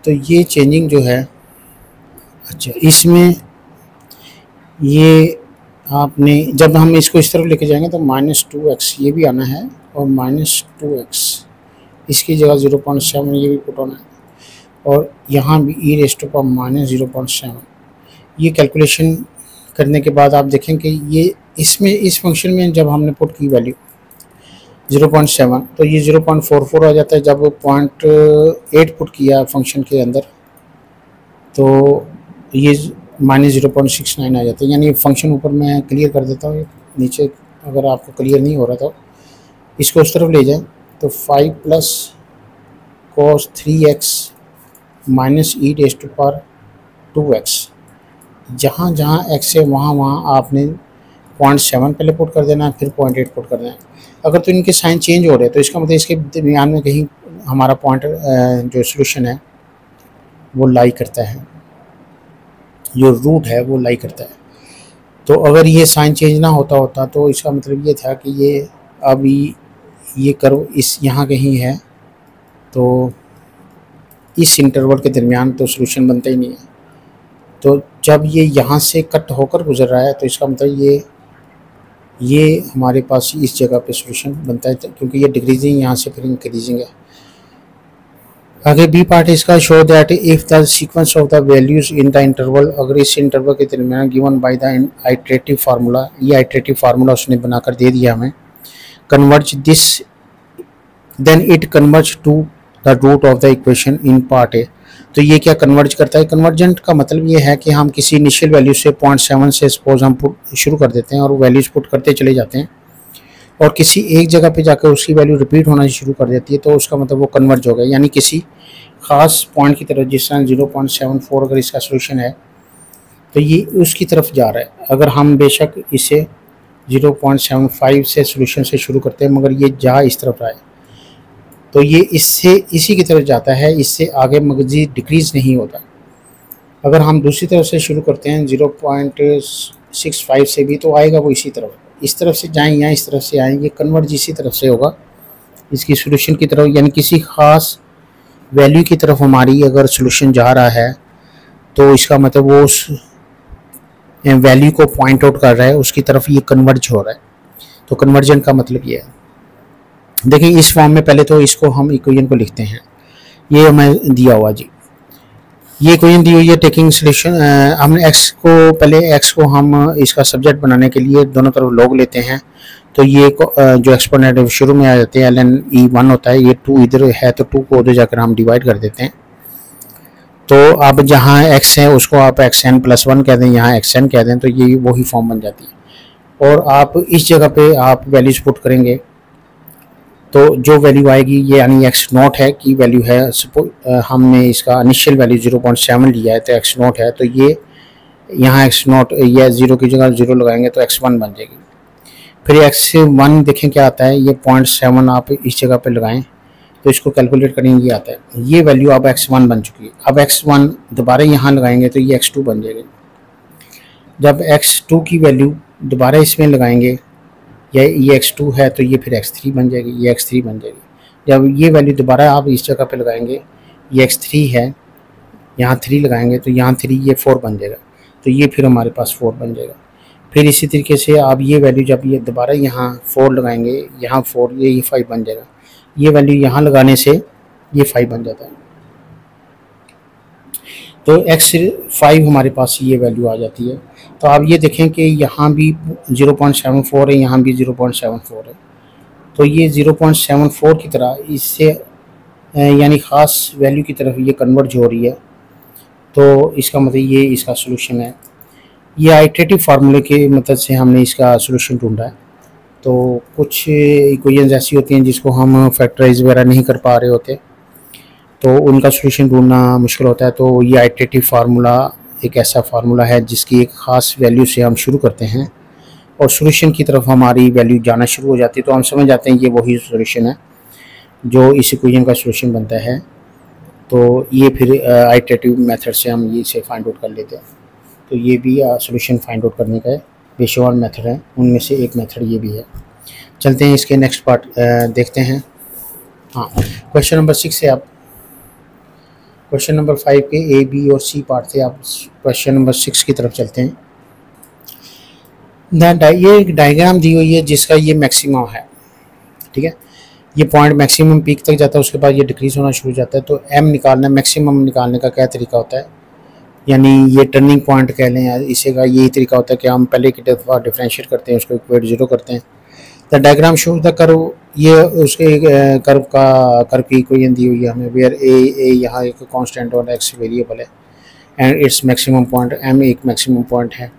तो ये चेंजिंग जो है, अच्छा इसमें ये आपने जब हम इसको इस तरफ लेके जाएंगे तो -2x ये भी आना है और -2x, इसकी जगह 0.7 ये भी पुट होना है, और यहाँ भी e⁻⁻⁻⁷ ये कैलकुलेशन करने के बाद आप देखें कि ये इसमें इस फंक्शन में जब हमने पुट की वैल्यू 0.7 तो ये 0.44 आ जाता है। जब 0.8 पुट किया फंक्शन के अंदर तो ये -0.69 आ जाता है। यानी फंक्शन ऊपर मैं क्लियर कर देता हूँ, नीचे अगर आपको क्लियर नहीं हो रहा तो इसको उस तरफ ले जाएं तो 5 + cos 3x - e⁻²x, जहाँ जहाँ x है वहाँ वहाँ आपने 0.7 पहले पुट कर देना है, फिर 0.8 पुट कर देना है। अगर तो इनके साइन चेंज हो रहे हैं तो इसका मतलब इसके दरमियान में कहीं हमारा पॉइंट जो सोल्यूशन है वो लाई करता है, जो रूट है वो लाई करता है। तो अगर ये साइन चेंज ना होता तो इसका मतलब ये था कि ये अभी ये कर्व इस यहाँ कहीं है, तो इस इंटरवल के दरमियान तो सोल्यूशन बनता ही नहीं है। तो जब ये यहाँ से कट होकर गुजर रहा है तो इसका मतलब ये हमारे पास इस जगह पे सोल्यूशन बनता है, क्योंकि ये डिक्रीजिंग यहाँ से फिर इंक्रीजिंग है। आगे बी पार्ट इसका, show that if the sequence of the values in the interval, अगर इस इंटरवल के दरमियान given by the iterative formula, ये आइटरेटिव फार्मूला उसने बनाकर दे दिया हमें, converge this then it converge to the root of the equation in part A. तो ये क्या कन्वर्ज करता है? कन्वर्जेंट का मतलब ये है कि हम किसी इनिशियल वैल्यू से 0.7 से सपोज हम शुरू कर देते हैं और वैल्यूज पुट करते चले जाते हैं, और किसी एक जगह पे जाकर उसकी वैल्यू रिपीट होना शुरू कर देती है, तो उसका मतलब वो कन्वर्ज हो गया, यानी किसी ख़ास पॉइंट की तरफ, जिस तरह 0.74 अगर इसका सोल्यूशन है तो ये उसकी तरफ जा रहा है। अगर हम बेशक इसे 0.75 से सोल्यूशन से शुरू करते हैं मगर ये जा इस तरफ रहा है तो ये इससे इसी की तरफ जाता है, इससे आगे मजीद डिक्रीज़ नहीं होता। अगर हम दूसरी तरफ से शुरू करते हैं 0.65 से भी तो आएगा वो इसी तरफ, इस तरफ से जाएँ या इस तरफ से आएँ, ये कन्वर्ज इसी तरफ से होगा इसकी सोल्यूशन की तरफ, यानी किसी ख़ास वैल्यू की तरफ हमारी अगर सोल्यूशन जा रहा है तो इसका मतलब वो उस वैल्यू को पॉइंट आउट कर रहा है, उसकी तरफ ये कन्वर्ज हो रहा है। तो कन्वर्जन का मतलब ये है। देखिए इस फॉर्म में पहले तो इसको हम इक्वेशन को लिखते हैं, ये हमें दिया हुआ जी, ये इक्वेशन दी हुई है टेकिंग सोल्यूशन। हमने x को पहले x को हम इसका सब्जेक्ट बनाने के लिए दोनों तरफ लॉग लेते हैं, तो ये जो एक्सपोनेंट शुरू में आ जाते हैं ln e1 होता है, ये 2 इधर है तो 2 को उधर जाकर हम डिवाइड कर देते हैं। तो अब जहाँ x है उसको आप xn+1 कह दें, यहाँ xn कह दें, तो ये वही फॉर्म बन जाती है। और आप इस जगह पे आप वैल्यूज पुट करेंगे तो जो वैल्यू आएगी ये यानी x0 है की वैल्यू है, हमने इसका इनिशियल वैल्यू 0.7 लिया है तो x0 है, तो ये यहाँ x0 या 0 की जगह 0 लगाएंगे तो x1 बन जाएगी। फिर x1 देखें क्या आता है, ये 0.7 आप इस जगह पे लगाएं तो इसको कैलकुलेट करेंगे, ये आता है, ये वैल्यू अब x1 बन चुकी है। अब x1 दोबारा यहाँ लगाएंगे तो ये x2 बन जाएगी। जब x2 की वैल्यू दोबारा इसमें लगाएंगे, ये x2 है तो ये फिर x3 बन जाएगी, ये x3 बन जाएगी। जब ये वैल्यू दोबारा आप इस जगह पे लगाएंगे, ये x3 है, यहाँ 3 लगाएंगे तो यहाँ 3, ये 4 बन जाएगा, तो ये फिर हमारे पास 4 बन जाएगा। फिर इसी तरीके से आप ये वैल्यू जब ये दोबारा यहाँ 4 लगाएंगे, यहाँ 4, ये 5 बन जाएगा। ये वैल्यू यहाँ लगाने से ये 5 बन जाता है, तो x5 हमारे पास ये वैल्यू आ जाती है। तो आप ये देखें कि यहाँ भी 0.74 है, यहाँ भी 0.74 है, तो ये 0.74 की तरह इससे यानी ख़ास वैल्यू की तरफ ये कन्वर्ज हो रही है। तो इसका मतलब ये इसका सोल्यूशन है। ये आइटरेटिव फार्मूले के मदद से हमने इसका सोल्यूशन ढूंढा है। तो कुछ इक्वेशंस ऐसी होती हैं जिसको हम फैक्टराइज वगैरह नहीं कर पा रहे होते, तो उनका सोल्यूशन ढूंढना मुश्किल होता है। तो ये आइटरेटिव फार्मूला एक ऐसा फार्मूला है जिसकी एक ख़ास वैल्यू से हम शुरू करते हैं और सोल्यूशन की तरफ हमारी वैल्यू जाना शुरू हो जाती है, तो हम समझ जाते हैं ये वही सोल्यूशन है जो इस इक्वेशन का सोल्यूशन बनता है। तो ये फिर आइटरेटिव मेथड से हम ये इसे फाइंड आउट कर लेते हैं। तो ये भी सोल्यूशन फाइंड आउट करने का बेशुमार मेथड है, उनमें से एक मेथड ये भी है। चलते हैं इसके नेक्स्ट पार्ट देखते हैं। हाँ, क्वेश्चन नंबर 6 से आप क्वेश्चन नंबर 5 के ए, बी और सी पार्ट थे, आप क्वेश्चन नंबर 6 की तरफ चलते हैं। ये एक डायग्राम दी हुई है जिसका ये मैक्सिमम है, ठीक है। ये पॉइंट मैक्सिमम पीक तक जाता है, उसके बाद ये डिक्रीज होना शुरू हो जाता है। तो एम निकालना, मैक्सिमम निकालने का क्या तरीका होता है, यानी ये टर्निंग पॉइंट कह लें या इसे का यही तरीका होता है कि हम पहले की दफ़ा डिफरेंशिएट करते हैं, उसको इक्वेट जीरो करते हैं। The diagram show the curve, ये उसके कर्व की इक्वेशन दी हुई है हमें, वेयर ए यहाँ एक कांस्टेंट और एक्स वेरिएबल है and its maximum point, M एक मैक्सिमम पॉइंट है।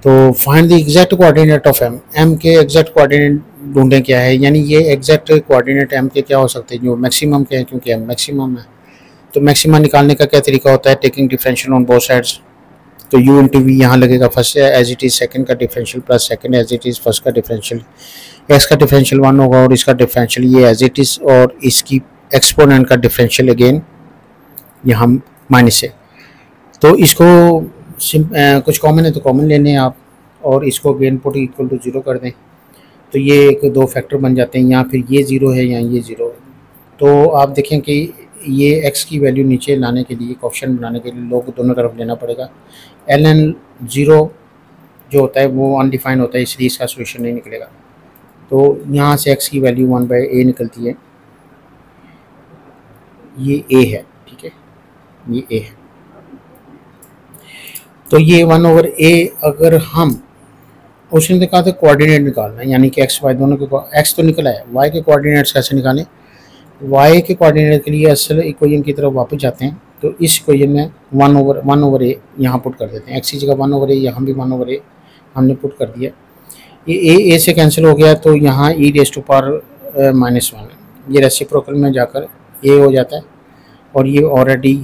तो find the exact coordinate of M, M के एग्जैक्ट कोऑर्डिनेट ढूंढें क्या है, यानी ये एग्जैक्ट कोऑर्डिनेट एम के क्या हो सकते हैं जो मैक्सिमम के हैं, क्योंकि एम मैक्सिमम है। तो मैक्सिमम निकालने का क्या तरीका होता है, taking differential on both sides. तो यू इंटू वी यहाँ लगेगा first as it is second का differential plus second as it is first का डिफरेंशियल, एक्स का डिफरेंशियल 1 होगा और इसका डिफरेंशियल ये एज इट इज़, और इसकी एक्सपोनेंट का डिफरेंशियल अगेन यहाँ माइनस है। तो इसको कुछ कॉमन है तो कॉमन लेने हैं आप, और इसको again put equal to zero कर दें, तो ये एक दो फैक्टर बन जाते हैं, यहाँ फिर ये ज़ीरो है यहाँ ये ज़ीरो है। तो आप देखें कि ये x की वैल्यू नीचे लाने के लिए, कोएफिशिएंट बनाने के लिए लोग दोनों तरफ लेना पड़ेगा। ln 0 जो होता है वो अनडिफाइंड होता है, इसलिए इसका सोल्यूशन नहीं निकलेगा। तो यहाँ से x की वैल्यू 1/a निकलती है, ये a है, ठीक है, ये a है। तो ये 1/a अगर हम, उसने कहा था कोऑर्डिनेट निकालना है, यानी कि x y दोनों के, x तो निकला है, y के कोऑर्डिनेट्स कैसे निकालें। y के कोऑर्डिनेट के लिए असल इक्वेशन की तरफ वापस जाते हैं, तो इस इक्वेशन में 1/a यहाँ पुट कर देते हैं, x की जगह 1/a, यहाँ भी 1/a हमने पुट कर दिया। ये a से कैंसिल हो गया, तो यहाँ e रेज़ टू पावर -1, ये रेसिप्रोकल में जाकर a हो जाता है, और ये ऑलरेडी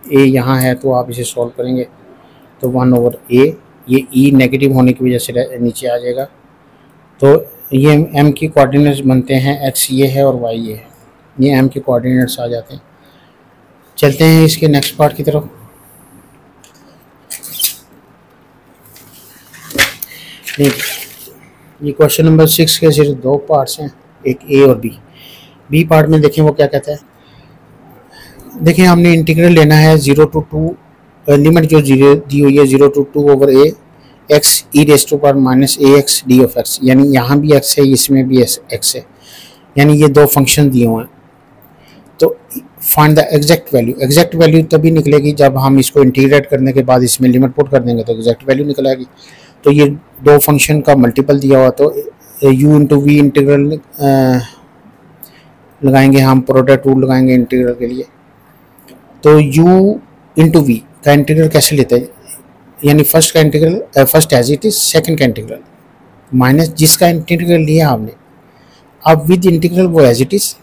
a यहाँ है, तो आप इसे सॉल्व करेंगे तो 1/a, ये e नेगेटिव होने की वजह से नीचे आ जाएगा। तो ये m की कोऑर्डिनेट्स बनते हैं, x ये है और y ये है, ये m के कोऑर्डिनेट्स आ जाते हैं। चलते हैं इसके नेक्स्ट पार्ट की तरफ। ये क्वेश्चन नंबर 6 के सिर्फ दो पार्ट्स हैं, एक ए और बी पार्ट में देखें वो क्या कहता है। देखें हमने इंटीग्रल लेना है 0 to 2, लिमिट जो जीरो दी हुई है 0 to 2/a x e raise to power -ax d of x, यानी यहाँ भी x है, इसमें भी x है, यानी ये दो फंक्शन दिए हुए हैं। तो find the exact value, exact value तभी निकलेगी जब हम इसको इंटीग्रेट करने के बाद इसमें लिमिट पुट कर देंगे तो एग्जैक्ट वैल्यू निकल आएगी। तो ये दो फंक्शन का मल्टीपल दिया हुआ, तो u इंटू वी इंटीग्रल लगाएंगे हम, प्रोडक्ट रूल लगाएंगे इंटीग्रल के लिए। तो u इंटू वी का इंटीग्रल कैसे लेते हैं, यानी फर्स्ट का integral first as it is, second का इंटीग्रल माइनस जिसका इंटीग्रल लिया आपने, अब विद इंटीग्रल वो एज इट इज,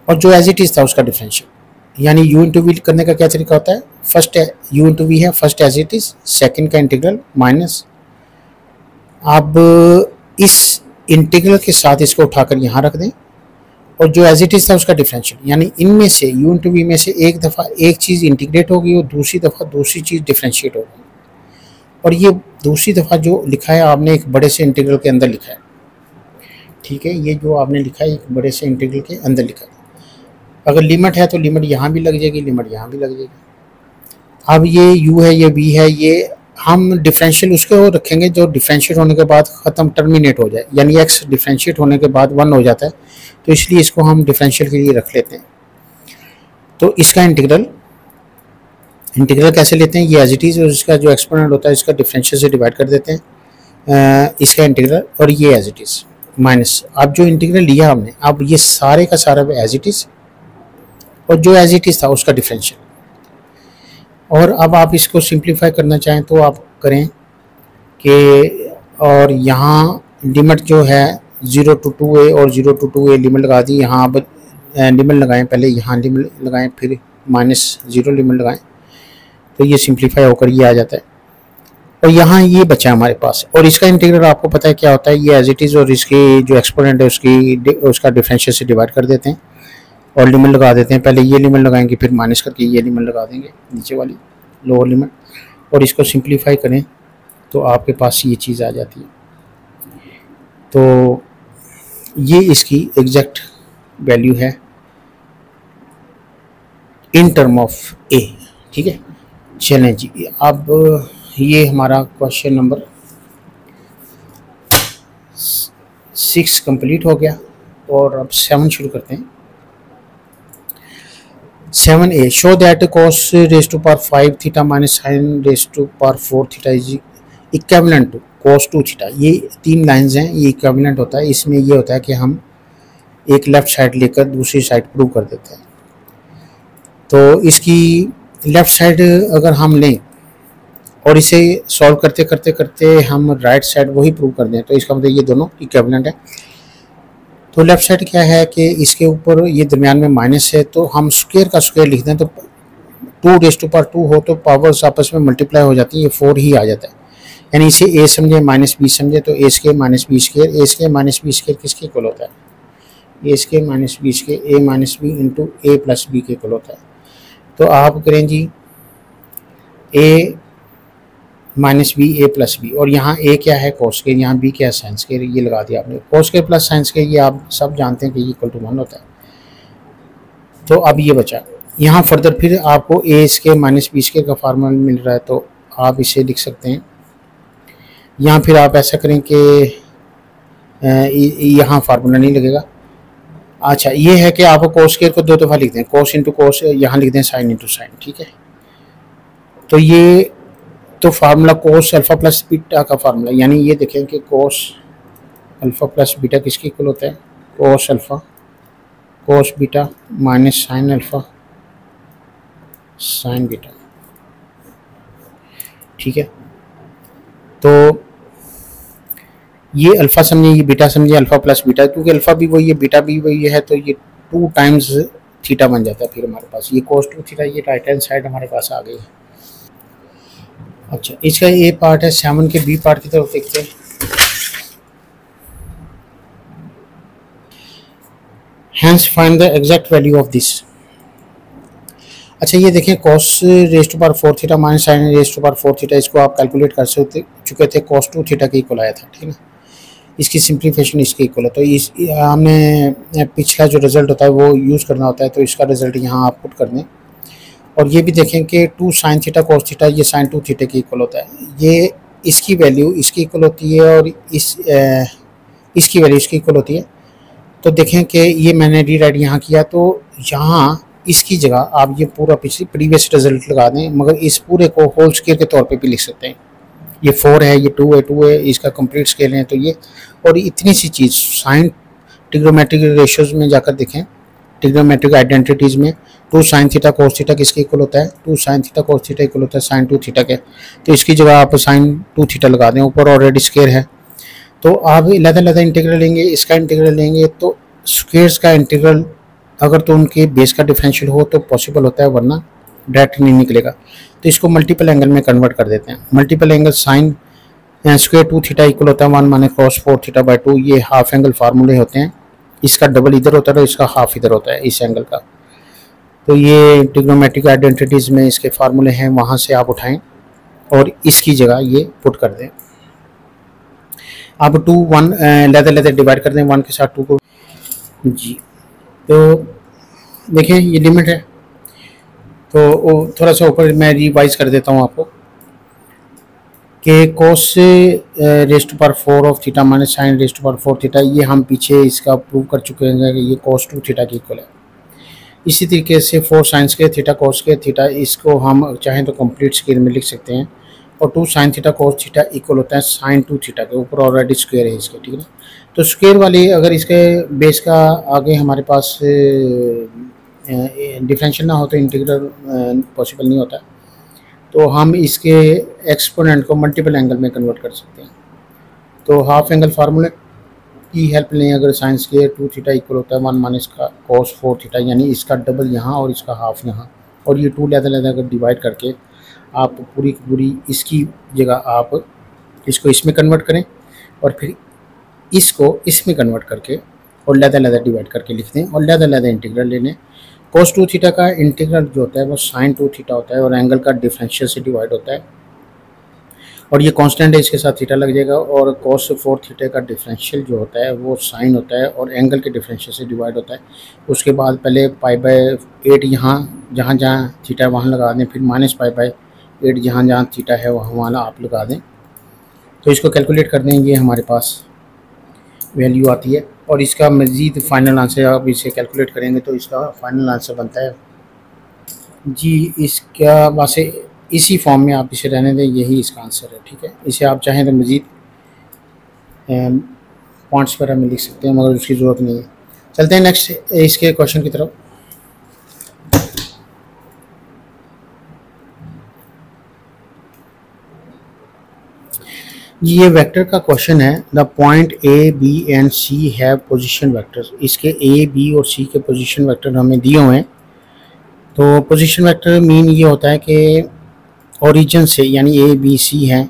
और जो एज इट इज था उसका डिफरेंशियल। यानी u इंटू वी करने का क्या तरीका होता है, फर्स्ट u इंटू वी है, first as it is, second का इंटीग्रल माइनस, अब इस इंटीग्रल के साथ इसको उठाकर यहाँ रख दें, और जो एज इट इज था उसका डिफरेंशियल, यानी इनमें से u इंटू वी में से एक दफ़ा एक चीज़ इंटीग्रेट होगी और दूसरी दफ़ा दूसरी चीज़ डिफरेंशिएट होगी। और ये दूसरी दफ़ा जो लिखा है आपने एक बड़े से इंटीग्रल के अंदर लिखा है, ठीक है, ये जो आपने लिखा है एक बड़े से इंटीग्रल के अंदर लिखा है। अगर लिमिट है तो लिमिट यहाँ भी लग जाएगी, लिमिट यहाँ भी लग जाएगी। अब ये u है, ये v है, ये हम डिफरेंशियल उसके वो रखेंगे जो डिफरेंशिएट होने के बाद ख़त्म टर्मिनेट हो जाए, यानी x डिफरेंशिएट होने के बाद 1 हो जाता है, तो इसलिए इसको हम डिफरेंशियल के लिए रख लेते हैं। तो इसका इंटीग्रल कैसे लेते हैं, ये एज इट इज़, और इसका जो एक्सपोनेंट होता है इसका डिफरेंशियल से डिवाइड कर देते हैं इसका इंटीग्रल, और ये एज इट इज़ माइनस, अब जो इंटीग्रल लिया हमने, अब ये सारे का सारा एज इट इज़, और जो एज इट इज़ था उसका डिफरेंशियल। और अब आप इसको सिंप्लीफाई करना चाहें तो आप करें कि, और यहाँ लिमिट जो है 0 to 2a और 0 to 2a लिमिट लगा दी, यहाँ अब लिमिट लगाएं, पहले यहाँ लिमिट लगाएं फिर -0 लिमिट लगाएं, तो ये सिंप्लीफाई होकर ये आ जाता है। और यहाँ ये बचा हमारे पास, और इसका इंटीग्रल आपको पता है क्या होता है, ये एज इट इज़, और इसकी जो एक्सपोनेंट है उसका डिफरेंशियल से डिवाइड कर देते हैं और लिमिट लगा देते हैं। पहले ये लिमिट लगाएंगे, फिर माइनस करके ये लिमिट लगा देंगे, नीचे वाली लोअर लिमिट, और इसको सिंप्लीफाई करें तो आपके पास ये चीज़ आ जाती है। तो ये इसकी एग्जैक्ट वैल्यू है इन टर्म ऑफ ए, ठीक है। चलें जी, अब ये हमारा क्वेश्चन नंबर 6 कंप्लीट हो गया और अब 7 शुरू करते हैं। 7a show that cos raise to power 5 theta minus sin raise to power 4 theta is equivalent to cos 2 theta. ये 3 लाइंस हैं, ये इक्विवेलेंट होता है। इसमें ये होता है कि हम एक लेफ़्ट साइड लेकर दूसरी साइड प्रूव कर देते हैं। तो इसकी लेफ़्ट साइड अगर हम लें और इसे सॉल्व करते करते करते हम राइट साइड वही प्रूव कर दें तो इसका मतलब ये दोनों इक्विवेलेंट है। तो लेफ़्ट साइड क्या है कि इसके ऊपर ये दरमियान में माइनस है, तो हम स्क्वायर का स्क्वायर लिख दें तो 2 रेज़ टू पावर 2 हो तो पावर्स आपस में मल्टीप्लाई हो जाती है, ये 4 ही आ जाता है। यानी इसे a समझे माइनस b समझे तो a square minus b square, a square minus b square किसके इक्वल होता है? a square minus b square a minus b into a plus b के इक्वल होता है। तो आप करें जी a minus B A plus B, और यहाँ a क्या है cos स्क्वायर, यहाँ b क्या है sin स्क्वायर, ये लगा दिया आपने। cos square plus sin square ये आप सब जानते हैं कि ये इक्वल टू 1 होता है। तो अब ये बचा, यहाँ फर्दर फिर आपको a square minus B square का फार्मूला मिल रहा है, तो आप इसे लिख सकते हैं। यहाँ फिर आप ऐसा करें कि यहाँ फार्मूला नहीं लगेगा। अच्छा ये है कि आप cos स्क्वायर को 2 दफ़ा लिख दें, cos इंटू कोस, यहाँ लिख दें sin इंटू साइन, ठीक है। तो ये तो formula cos alpha plus beta का फार्मूला, यानी ये देखें कि cos अल्फ़ा प्लस बीटा किसके इक्वल होता है? cos alpha cos beta minus sin alpha sin beta, ठीक है। तो ये अल्फ़ा समझिए, ये बीटा समझिए, अल्फ़ा प्लस बीटा, क्योंकि अल्फ़ा भी वही है बीटा भी वही है, तो ये 2 टाइम्स थीटा बन जाता है। फिर हमारे पास ये cos 2 थीटा, ये राइट हैंड साइड हमारे पास आ गई है। अच्छा इसका ए पार्ट है, 7 के बी पार्ट की तरफ देखते हैं। Hence find the exact value of this. अच्छा ये देखें cos raise to power 4 theta minus sin raise to power 4 theta, इसको आप कैलकुलेट कर चुके थे, cos 2 थीटा के इक्वल आया था, ठीक है। इसकी सिंप्लीफिकेशन इसके इक्वल है, तो इस हमने पिछला जो रिजल्ट होता है वो यूज़ करना होता है, तो इसका रिजल्ट यहाँ आप पुट कर दें। और ये भी देखें कि 2 sin थीटा cos थीटा ये sin 2 थीटा के इक्वल होता है। ये इसकी वैल्यू इसकी इक्वल होती है और इसकी वैल्यू इसकी इक्वल होती है। तो देखें कि ये मैंने रीराइट यहाँ किया, तो यहाँ इसकी जगह आप ये पूरा पिछली प्रीवियस रिजल्ट लगा दें, मगर इस पूरे को होल स्क्वायर के तौर पे भी लिख सकते हैं। ये 4 है, ये 2 है, इसका कंप्लीट स्केल है, तो ये और इतनी सी चीज़ साइन ट्रिग्नोमेट्रिक रेशियोज में जाकर देखें, ट्रिग्नोमेट्रिक आइडेंटिटीज़ में 2 sin थीटा cos थीटा किसके इक्वल होता है? 2 sin theta cos theta equal होता है sin 2 थीटा के। तो इसकी जगह आप sin 2 थीटा लगा दें, ऊपर ऑलरेडी स्क्वायर है। तो आप अलग-अलग इंटीग्रल लेंगे, इसका इंटीग्रल लेंगे, तो स्क्वायर्स का इंटीग्रल अगर तो उनके बेस का डिफरेंशियल हो तो पॉसिबल होता है, वरना डायरेक्ट नहीं निकलेगा। तो इसको मल्टीपल एंगल में कन्वर्ट कर देते हैं। Multiple angle sine square 2 theta equal होता है 1 माइनस cos 4 थीटा बाई 2, ये हाफ एंगल फार्मूले होते हैं। इसका डबल इधर होता है और इसका हाफ इधर होता है इस एंगल का। तो ये ट्रिग्नोमेट्रिक आइडेंटिटीज़ में इसके फार्मूले हैं, वहाँ से आप उठाएं और इसकी जगह ये पुट कर दें। आप 2 1 लेदर डिवाइड कर दें 1 के साथ 2 को जी। तो देखें ये लिमिट है, तो थोड़ा सा ऊपर मैं रिवाइज कर देता हूँ आपको कि cos raise to power 4 of theta minus sin raise to power 4 theta, ये हम पीछे इसका प्रूव कर चुके हैं कि ये cos 2 थीटा के इक्वल है। इसी तरीके से 4 sin square theta cos square theta, इसको हम चाहें तो कंप्लीट स्केल में लिख सकते हैं, और 2 sin theta cos theta equal होता है sin 2 थीटा के, ऊपर ऑलरेडी स्क्वायर है इसके, ठीक है। तो स्क्वायर वाली अगर इसके बेस का आगे हमारे पास डिफरेंशियल ना हो तो इंटीग्रल पॉसिबल नहीं होता, तो हम इसके एक्सपोनेंट को मल्टीपल एंगल में कन्वर्ट कर सकते हैं। तो हाफ एंगल फार्मूले की हेल्प लें, अगर sin स्क्वायर 2 थीटा इक्वल होता है 1 माइनस का cos 4 थीटा, यानी इसका डबल यहाँ और इसका हाफ यहाँ, और ये 2 लेदर अगर डिवाइड करके आप पूरी की पूरी इसकी जगह आप इसको इसमें कन्वर्ट करें और फिर इसको इसमें कन्वर्ट करके और लेदर डिवाइड करके लिख दें, और लेदर इंटीग्रल ले लें। cos 2 थीटा का इंटीग्रल जो होता है वो sin 2 थीटा होता है और एंगल का डिफरेंशियल से डिवाइड होता है, और ये कांस्टेंट है, इसके साथ थीटा लग जाएगा। और cos 4 थीटा का डिफरेंशियल जो होता है वो sin होता है और एंगल के डिफरेंशियल से डिवाइड होता है। उसके बाद पहले π/8 यहाँ जहाँ जहाँ थीटा है वहाँ लगा दें, फिर -π/8 जहाँ जहाँ थीटा है वहाँ आप लगा दें। तो इसको कैलकुलेट कर दें, ये हमारे पास वैल्यू आती है। और इसका मज़ीद फाइनल आंसर आप इसे कैलकुलेट करेंगे तो इसका फाइनल आंसर बनता है जी, इसका वैसे इसी फॉर्म में आप इसे रहने दें, यही इसका आंसर है। ठीक है, इसे आप चाहें तो मज़ीद पॉइंट्स वगैरह में लिख सकते हैं, मगर उसकी ज़रूरत नहीं है। चलते हैं नेक्स्ट इसके क्वेश्चन की तरफ। ये वेक्टर का क्वेश्चन है। The point A B and C have position vectors. इसके ए बी और सी के पोजीशन वेक्टर हमें दिए हुए हैं। तो पोजीशन वेक्टर मीन ये होता है कि ओरिजिन से, यानी ए बी सी हैं,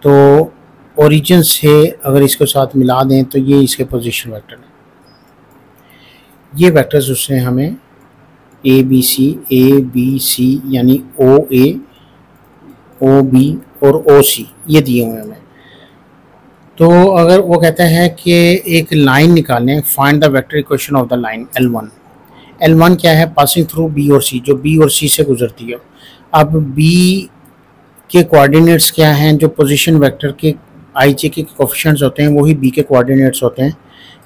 तो ओरिजिन से अगर इसको साथ मिला दें तो ये इसके पोजीशन वेक्टर हैं। ये वेक्टर्स उससे हमें ए बी सी यानी ओ ए, ओ बी और ओ सी ये दिए हुए हैं हमें। तो अगर वो कहता है कि एक लाइन निकालें, find the vector equation of the line L1। L1 क्या है? पासिंग थ्रू बी और सी, जो बी और सी से गुजरती है। अब बी के कोऑर्डिनेट्स क्या हैं? जो पोजीशन वेक्टर के आई जे के कोफिशिएंट्स होते हैं वही बी के कोऑर्डिनेट्स होते हैं,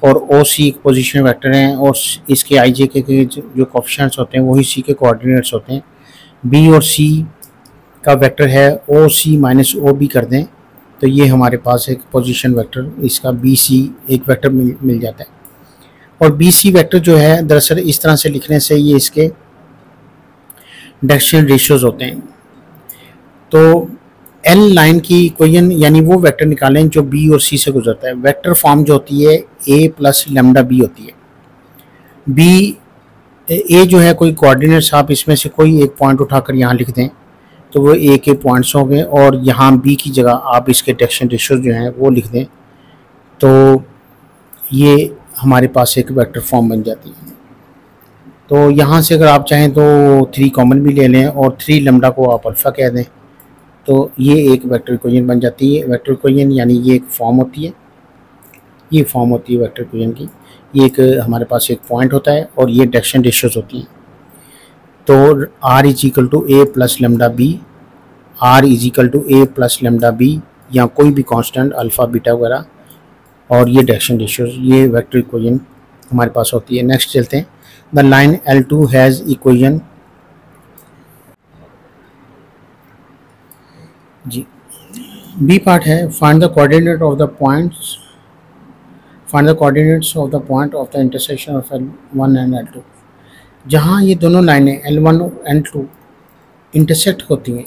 और ओ सी एक पोजीशन वेक्टर हैं और इसके आई जे के जो कोफिशिएंट्स होते हैं वही सी के कोऑर्डिनेट्स होते हैं। बी और सी का वेक्टर है ओ सी माइनस ओ बी कर दें तो ये हमारे पास एक पोजीशन वेक्टर, इसका बी सी एक वेक्टर मिल जाता है। और बी सी वेक्टर जो है दरअसल इस तरह से लिखने से ये इसके डायरेक्शन रेशियोज होते हैं। तो एल लाइन की इक्वेशन यानी वो वेक्टर निकालें जो बी और सी से गुजरता है। वेक्टर फॉर्म जो होती है ए प्लस लेमडा बी होती है। बी ए जो है कोई कोऑर्डिनेट्स, आप इसमें से कोई एक पॉइंट उठाकर यहाँ लिख दें तो वो ए के पॉइंट्स हो गए, और यहाँ बी की जगह आप इसके डायरेक्शन रेशियोज जो हैं वो लिख दें तो ये हमारे पास एक वेक्टर फॉर्म बन जाती है। तो यहाँ से अगर आप चाहें तो 3 कॉमन भी ले लें और 3 लेमडा को आप अल्फ़ा कह दें तो ये एक वेक्टर इक्वेशन बन जाती है। वेक्टर इक्वेशन यानी ये एक फॉर्म होती है, ये फॉर्म होती है वेक्टर इक्वेशन की। ये एक हमारे पास एक पॉइंट होता है और ये डायरेक्शन रेशियोज होती हैं। तो R is equal to A plus lambda B, R is equal to A plus lambda B, या कोई भी कांस्टेंट अल्फ़ा बीटा वगैरह, और ये डायरेक्शन रेशियोज, ये वेक्टर इक्वेशन हमारे पास होती है। नेक्स्ट चलते हैं। The line L2 has equation जी, बी पार्ट है find the coordinate of the points, find the coordinates of the point of the intersection of L1 and L2। जहाँ ये दोनों लाइनें L1 और L2 इंटरसेक्ट होती हैं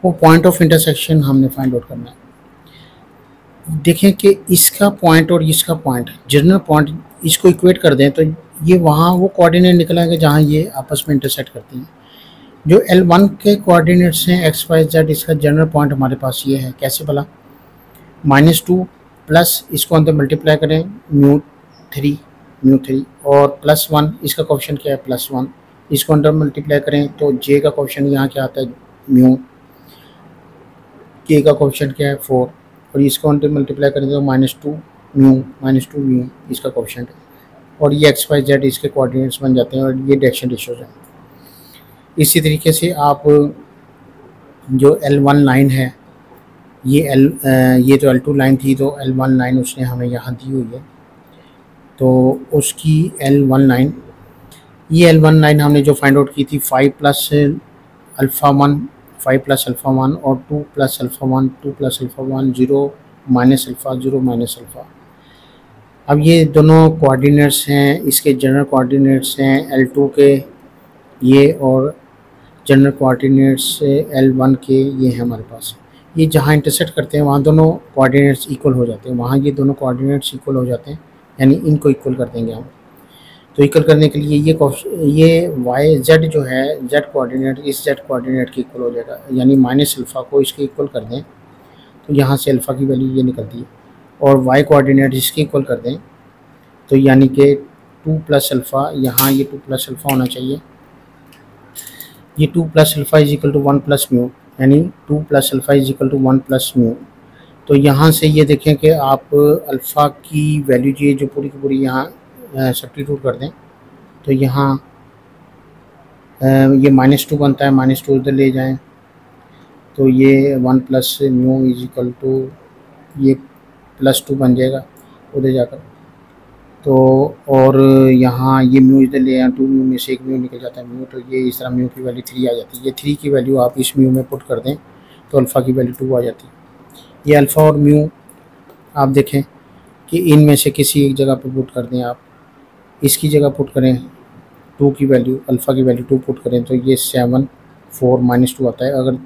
वो पॉइंट ऑफ इंटरसेक्शन हमने फाइंड आउट करना है। देखें कि इसका पॉइंट और इसका पॉइंट, जनरल पॉइंट, इसको इक्वेट कर दें तो ये वहाँ वो कोऑर्डिनेट निकलेंगे जहाँ ये आपस में इंटरसेक्ट करती हैं। जो L1 के कोऑर्डिनेट्स हैं एक्स वाई जेड, इसका जनरल पॉइंट हमारे पास ये है। कैसे भला? -2 प्लस इसको अंदर मल्टीप्लाई करें म्यू थ्री और +1, इसका कोएफिशिएंट क्या है? +1, इसको अंदर मल्टीप्लाई करें तो जे का कोएफिशिएंट यहाँ क्या आता है? म्यू, के का कोएफिशिएंट क्या है? 4, और इसको अंदर मल्टीप्लाई करें तो -2 म्यू इसका कोएफिशिएंट है, और ये एक्स वाई जेड इसके कोऑर्डिनेट्स बन जाते हैं और ये डायरेक्शन रेशियोज हैं। इसी तरीके से आप जो L1 लाइन है, ये तो L2 लाइन थी तो L1 लाइन उसने हमें यहाँ दी हुई है, तो उसकी L1 लाइन, ये L1 लाइन हमने जो फाइंड आउट की थी 5 प्लस अल्फ़ा 1 और 2 प्लस अल्फ़ा 1 0 माइनस अल्फ़ा। अब ये दोनों कोऑर्डिनेट्स हैं, इसके जनरल कोऑर्डिनेट्स हैं L2 के ये, और जनरल कोऑर्डिनेट्स L1 के ये हैं हमारे पास। ये जहाँ इंटरसेक्ट करते हैं वहाँ दोनों कोऑर्डिनेट्स इक्वल हो जाते हैं, वहाँ ये दोनों कोऑर्डिनेट्स इक्वल हो जाते हैं, यानी इनको इक्वल कर देंगे हम। तो इक्वल करने के लिए ये वाई जेड जो है, जेड कोऑर्डिनेट इस जेड कोऑर्डिनेट के इक्वल हो जाएगा, यानी माइनस अल्फ़ा को इसके इक्वल कर दें तो यहाँ से अल्फ़ा की वैल्यू ये निकलती है, और वाई कोऑर्डिनेट इसके इक्वल कर दें तो यानी कि 2 प्लस अल्फ़ा, यहाँ ये 2 प्लस अल्फ़ा होना चाहिए, ये 2 plus alpha is equal to 1 plus mu, यानी 2 plus alpha is equal to 1 plus mu. तो यहाँ से ये देखें कि आप अल्फ़ा की वैल्यू ये जो पूरी की पूरी यहाँ सब्स्टिट्यूट कर दें तो यहाँ ये -2 बनता है, -2 इधर ले जाएं तो ये 1 plus mu is equal to ये +2 बन जाएगा उधर जाकर। तो और यहाँ ये म्यू इधर ले आए, 2 म्यू में से एक म्यू निकल जाता है म्यू, तो ये इस तरह म्यू की वैल्यू 3 आ जाती है। ये 3 की वैल्यू आप इस म्यू में पुट कर दें तो अल्फ़ा की वैल्यू 2 आ जाती है। ये अल्फ़ा और म्यू आप देखें कि इनमें से किसी एक जगह पर पुट कर दें, आप इसकी जगह पुट करें 2 की वैल्यू, अल्फ़ा की वैल्यू 2 पुट करें तो ये 7 4 -2 आता है। अगर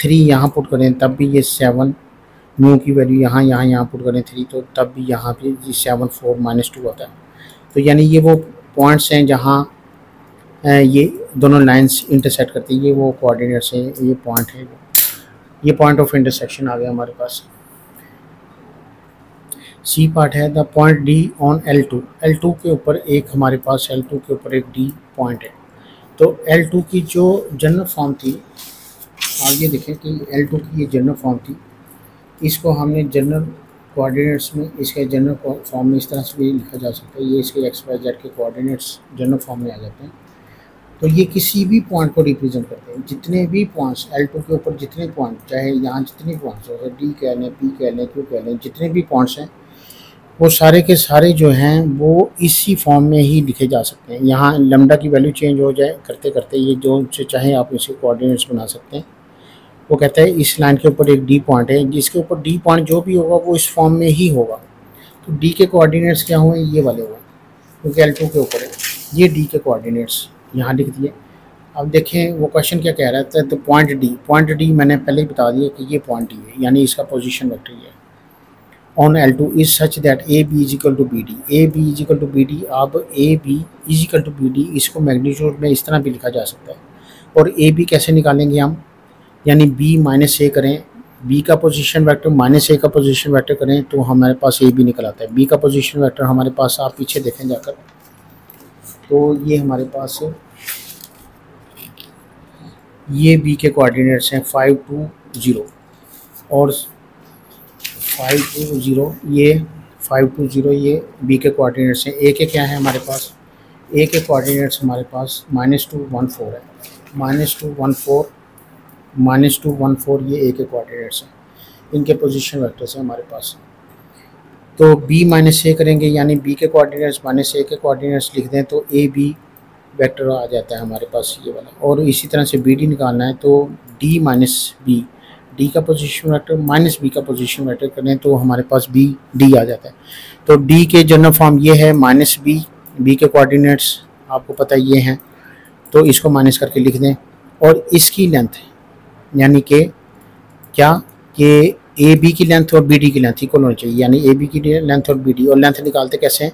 3 यहाँ पुट करें तब भी ये 7 म्यू की वैल्यू यहाँ पुट करें 3 तो तब भी यहाँ पे 7 4 -2 आता है। तो यानी ये वो पॉइंट्स हैं जहाँ ये दोनों लाइंस इंटरसेक्ट करती है, ये वो कोऑर्डिनेट्स हैं, ये पॉइंट है, ये पॉइंट ऑफ इंटरसेक्शन आ गया हमारे पास। सी पार्ट है the point D on L2, L2 के ऊपर एक हमारे पास L2 के ऊपर एक डी पॉइंट है। तो L2 की जो जनरल फॉर्म थी, आप ये देखें कि L2 की ये जनरल फॉर्म थी, इसको हमने जनरल कोऑर्डिनेट्स में, इसके जनरल फॉर्म में इस तरह से भी लिखा जा सकता है, ये इसके एक्स वाई जेड के कोऑर्डिनेट्स जनरल फॉर्म में आ जाते हैं। तो ये किसी भी पॉइंट को रिप्रेजेंट करते हैं, जितने भी पॉइंट्स L2 के ऊपर जितने पॉइंट, चाहे यहाँ जितने पॉइंट्स हो, डी कह लें, पी कह लें, क्यू कह लें, जितने भी पॉइंट्स हैं वो सारे के सारे जो हैं वो इसी फॉर्म में ही लिखे जा सकते हैं। यहाँ लैम्डा की वैल्यू चेंज हो जाए करते करते ये जो चाहे आप इसे कोऑर्डिनेट्स बना सकते हैं। वो कहता है इस लाइन के ऊपर एक डी पॉइंट है, जिसके ऊपर डी पॉइंट जो भी होगा वो इस फॉर्म में ही होगा। तो डी के कोऑर्डिनेट्स क्या हुए, ये वाले हुए, क्योंकि L2 के ऊपर है, ये डी के कोऑर्डिनेट्स यहाँ लिख दिए। अब देखें वो क्वेश्चन क्या कह रहा था, तो पॉइंट डी मैंने पहले ही बता दिया कि ये पॉइंट डी है, यानी इसका पोजीशन वेक्टर ये है on L2 is such that A B is equal to B D. A B is equal to B D, अब A B is equal to B D इसको मैग्नीट्यूड में इस तरह भी लिखा जा सकता है। और ए बी कैसे निकालेंगे हम, यानी बी -a करें, बी का पोजीशन वेक्टर -a का पोजीशन वेक्टर करें तो हमारे पास ए बी निकल आता है। बी का पोजीशन वेक्टर हमारे पास, आप पीछे देखें जाकर, तो ये हमारे पास ये बी के कोऑर्डिनेट्स हैं 5 2 0 और 5 2 0, ये 5 2 0 ये बी के कोऑर्डिनेट्स हैं। ए के क्या है हमारे पास, ए के कोऑर्डिनेट्स हमारे पास -2 1 4 है, -2 1 4 -2 1 4 ये ए के कोऑर्डिनेट्स हैं, इनके पोजीशन वेक्टर्स हैं हमारे पास। तो बी -a करेंगे, यानी बी के कोऑर्डिनेट्स -a के कोऑर्डिनेट्स लिख दें तो ए बी वेक्टर आ जाता है हमारे पास ये वाला। और इसी तरह से बी डी निकालना है तो डी -b, डी का पोजीशन वेक्टर -b का पोजीशन वेक्टर करें तो हमारे पास बी डी आ जाता है। तो डी के जनरल फॉर्म ये है -b, बी के कोऑर्डिनेट्स आपको पता है ये हैं, तो इसको माइनस करके लिख दें। और इसकी लेंथ यानी कि क्या कि ए बी की लेंथ और बी डी की लेंथ इक्वल होनी चाहिए, यानी ए बी की लेंथ और बी डी, और लेंथ निकालते कैसे हैं,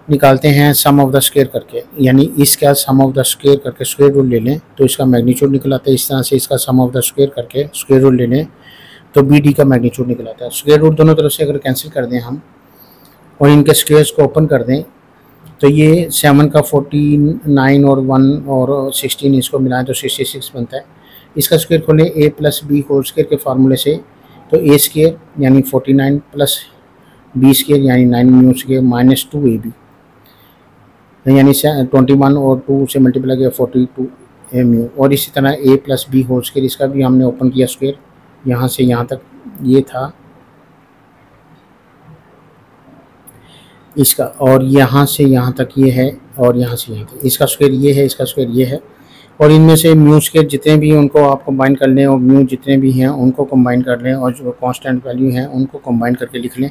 निकालते हैं सम ऑफ द स्क्वायर करके, यानी इसका सम ऑफ द स्क्वायर करके स्क्वायर रूट ले लें तो इसका मैग्नीट्यूड निकल आता है। इस तरह से इसका सम ऑफ द स्क्वायर करके स्क्वायर रूट ले लें तो बी डी का मैग्नीट्यूड निकल आता है। स्क्वायर रूट दोनों तरफ से अगर कैंसिल कर दें हम और इनके स्क्वायर्स को ओपन कर दें तो ये 7 का 49 और 1 और 16 इसको मिलाएं तो 66 बनता है। इसका स्क्वायर खोलें a plus B whole square के फार्मूले से, तो a स्क्वायर यानी 49 प्लस b स्क्वायर यानी 9 म्यू स्क्वायर माइनस 2ab, यानी 21 और 2 से मल्टीप्लाई किया 42 म्यू। और इसी तरह a plus B whole square, इसका भी हमने ओपन किया स्क्वायर, यहाँ से यहाँ तक ये था इसका, और यहाँ से यहाँ तक ये है, और यहाँ से यहाँ तक इसका स्क्वायर ये है, इसका स्क्वायर ये है। और इनमें से म्यू स्क्वायर जितने भी उनको आप कंबाइन कर लें और म्यू जितने भी हैं उनको कंबाइन कर लें, और जो कांस्टेंट वैल्यू हैं उनको कंबाइन करके लिख लें।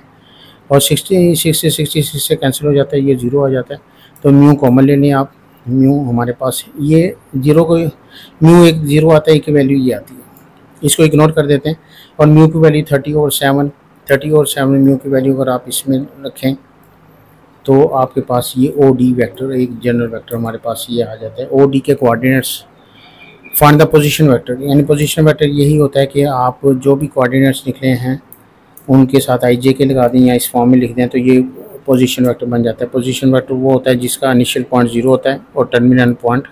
और 66 से कैंसिल हो जाता है, ये 0 आ जाता है। तो म्यू कॉमन ले लें आप, म्यू हमारे पास ये 0 को म्यू एक 0 आता है, एक वैल्यू ये आती है, इसको इग्नोर कर देते हैं। और म्यू की वैल्यू 30 और 7 म्यू की वैल्यू अगर आप इसमें रखें तो आपके पास ये ओ डी वेक्टर, एक जनरल वेक्टर हमारे पास ये आ जाता है। ओ डी के coordinates find the position vector, यानी पोजीशन वेक्टर यही होता है कि आप जो भी कोऑर्डिनेट्स निकले हैं उनके साथ आई जे के लगा दें या इस फॉर्म में लिख दें तो ये पोजीशन वेक्टर बन जाता है। पोजीशन वेक्टर वो होता है जिसका इनिशियल पॉइंट 0 होता है और टर्मिनल पॉइंट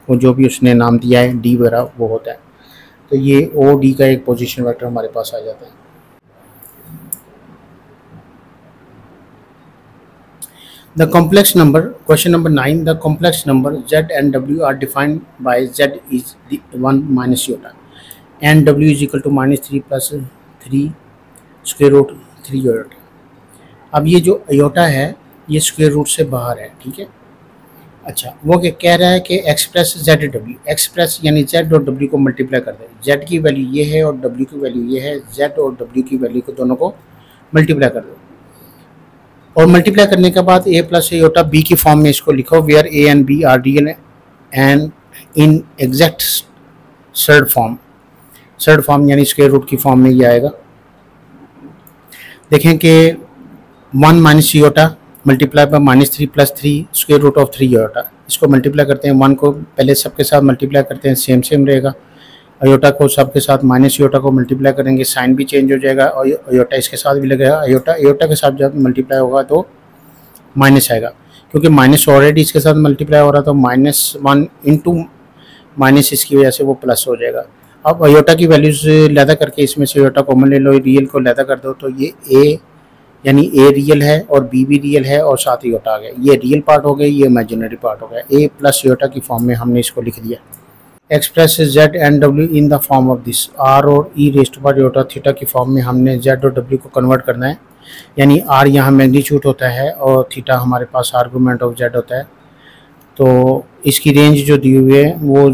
वो जो भी उसने नाम दिया है डी वगैरह वो होता है। तो ये ओ डी का एक पोजीशन वेक्टर हमारे पास आ जाता है। The complex number, question number 9, the complex number z and w are defined by z is the 1 minus iota and w is equal to -3 plus 3 square root 3 iota. अब ये जो iota है ये square root से बाहर है, ठीक है। अच्छा, वो क्या कह रहा है कि एक्सप्रेस जेड डब्ल्यू, एक्सप्रेस यानी जेड और डब्ल्यू को मल्टीप्लाई कर दे। जेड की वैल्यू ये है और डब्ल्यू की वैल्यू ये है, जेड और डब्ल्यू की वैल्यू को दोनों को मल्टीप्लाई कर दो। और मल्टीप्लाई करने के बाद ए प्लस आयोटा बी की फॉर्म में इसको लिखो, where A and B are real and in exact surd form यानी स्क्वायर रूट की फॉर्म में ये आएगा। देखें कि 1 minus iota multiply by -3 + 3 square root of 3 iota. इसको मल्टीप्लाई करते हैं, 1 को पहले सबके साथ मल्टीप्लाई करते हैं, सेम रहेगा। आयोटा को सबके साथ माइनस आयोटा को मल्टीप्लाई करेंगे, साइन भी चेंज हो जाएगा और आयोटा इसके साथ भी लगेगा। आयोटा के साथ जब मल्टीप्लाई होगा तो माइनस आएगा, क्योंकि माइनस ऑलरेडी इसके साथ मल्टीप्लाई हो रहा तो -1 इंटू माइनस इसकी वजह से वो प्लस हो जाएगा। अब आयोटा की वैल्यूज लैदा करके इसमें से आयोटा कॉमन ले लो, रियल को लैदा कर दो तो ये ए यानी ए रियल है और बी भी रियल है और साथ ही आयोटा आ गया। ये रियल पार्ट हो गया, ये इमेजिनरी पार्ट हो गया। ए प्लस आयोटा की फॉर्म में हमने इसको लिख दिया। Express Z and W in the form of this, R और e raised by iota theta की फॉर्म में हमने जेड और डब्ल्यू को कन्वर्ट करना है, यानी आर यहाँ मैग्नीट्यूड होता है और थीटा हमारे पास आर्गूमेंट ऑफ जेड होता है। तो इसकी रेंज जो दी हुई है वो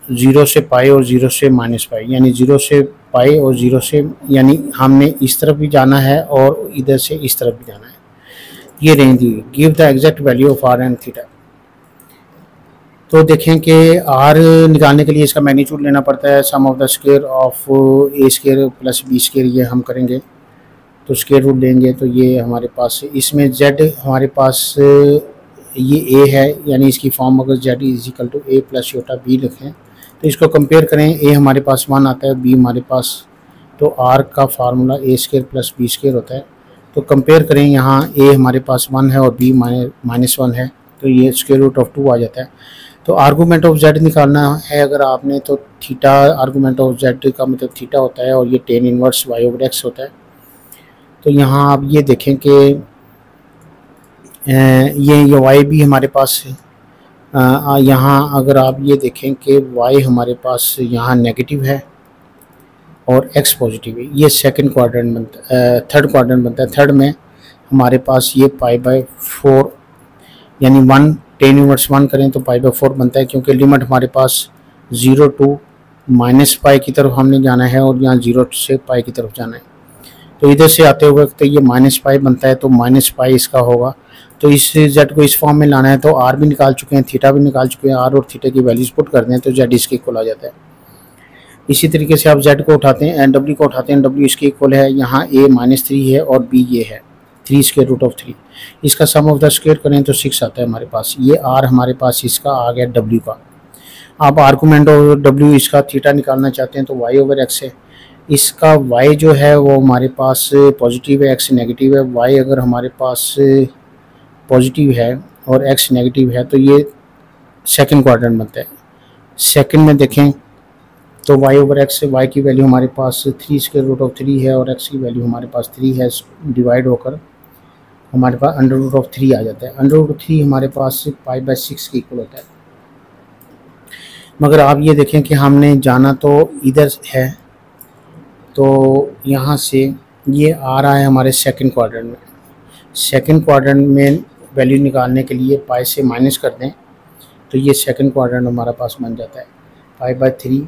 0 से पाई और 0 से -पाई, यानी 0 से पाई और 0 से, यानी हमने इस तरफ भी जाना है और इधर से इस तरफ भी जाना है। ये रेंज दी। Give the exact value of R and theta. तो देखें कि आर निकालने के लिए इसका मैग्नीट्यूड लेना पड़ता है, sum of the square of A square plus B square, ये हम करेंगे तो स्क्वायर रूट लेंगे। तो ये हमारे पास इसमें जेड हमारे पास ये ए है, यानी इसकी फॉर्म अगर Z is equal to A plus iota B लिखें तो इसको कंपेयर करें। ए हमारे पास 1 आता है, बी हमारे पास, तो आर का फार्मूला ए स्क्वायर प्लस बी स्क्वायर होता है। तो कंपेयर करें, यहाँ ए हमारे पास 1 है और बी -1 है, तो ये स्क्वायर रूट ऑफ 2 आ जाता है। तो आर्गूमेंट ऑफ जेड निकालना है अगर आपने, तो थीटा आर्गूमेंट ऑफ जेड का मतलब थीटा होता है और ये tan inverse Y over X होता है। तो यहाँ आप ये देखें कि ये वाई भी हमारे पास है। यहाँ अगर आप ये देखें कि y हमारे पास यहाँ नेगेटिव है और x पॉजिटिव है, ये सेकंड क्वाड्रेंट बनता है, थर्ड क्वाड्रेंट बनता है। थर्ड में हमारे पास ये π/4 यानी 1 tan इनवर्स 1 करें तो π/4 बनता है, क्योंकि लिमिट हमारे पास 0 to -π की तरफ हमने जाना है और यहाँ 0 से π की तरफ जाना है। तो इधर से आते हुए तो ये -π बनता है, तो -π इसका होगा। तो इस जेड को इस फॉर्म में लाना है तो आर भी निकाल चुके हैं, थीटा भी निकाल चुके हैं, आर और थीटा की वैल्यूज पुट कर दें तो जेड इसके इक्वल आ जाता है। इसी तरीके से आप जेड को उठाते हैं, डब्ल्यू को उठाते हैं, डब्ल्यू इसके इक्वल है, यहाँ ए -3 है और बी ये है 3 स्क्वायर रूट ऑफ 3। इसका सम ऑफ द स्क्वायर करें तो 6 आता है हमारे पास। ये आर हमारे पास इसका आ गया डब्ल्यू का। आप आर्गूमेंट ऑफ डब्ल्यू इसका थीटा निकालना चाहते हैं तो वाई ओवर एक्स है। इसका y जो है वो हमारे पास पॉजिटिव है, x नेगेटिव है। y अगर हमारे पास पॉजिटिव है और x नेगेटिव है तो ये सेकंड क्वाड्रेंट बनता है। सेकंड में देखें तो y ओवर एक्स से y की वैल्यू हमारे पास 3 स्क्वायर रूट ऑफ 3 है और x की वैल्यू हमारे पास 3 है, डिवाइड होकर हमारे पास √3 आ जाता है। √3 हमारे पास π/6 के इक्वल होता है। मगर आप ये देखें कि हमने जाना तो इधर है, तो यहाँ से ये आ रहा है हमारे सेकंड क्वाड्रेंट में। सेकंड क्वाड्रेंट में वैल्यू निकालने के लिए पाई से माइनस कर दें तो ये सेकंड क्वाड्रेंट हमारा पास बन जाता है π/3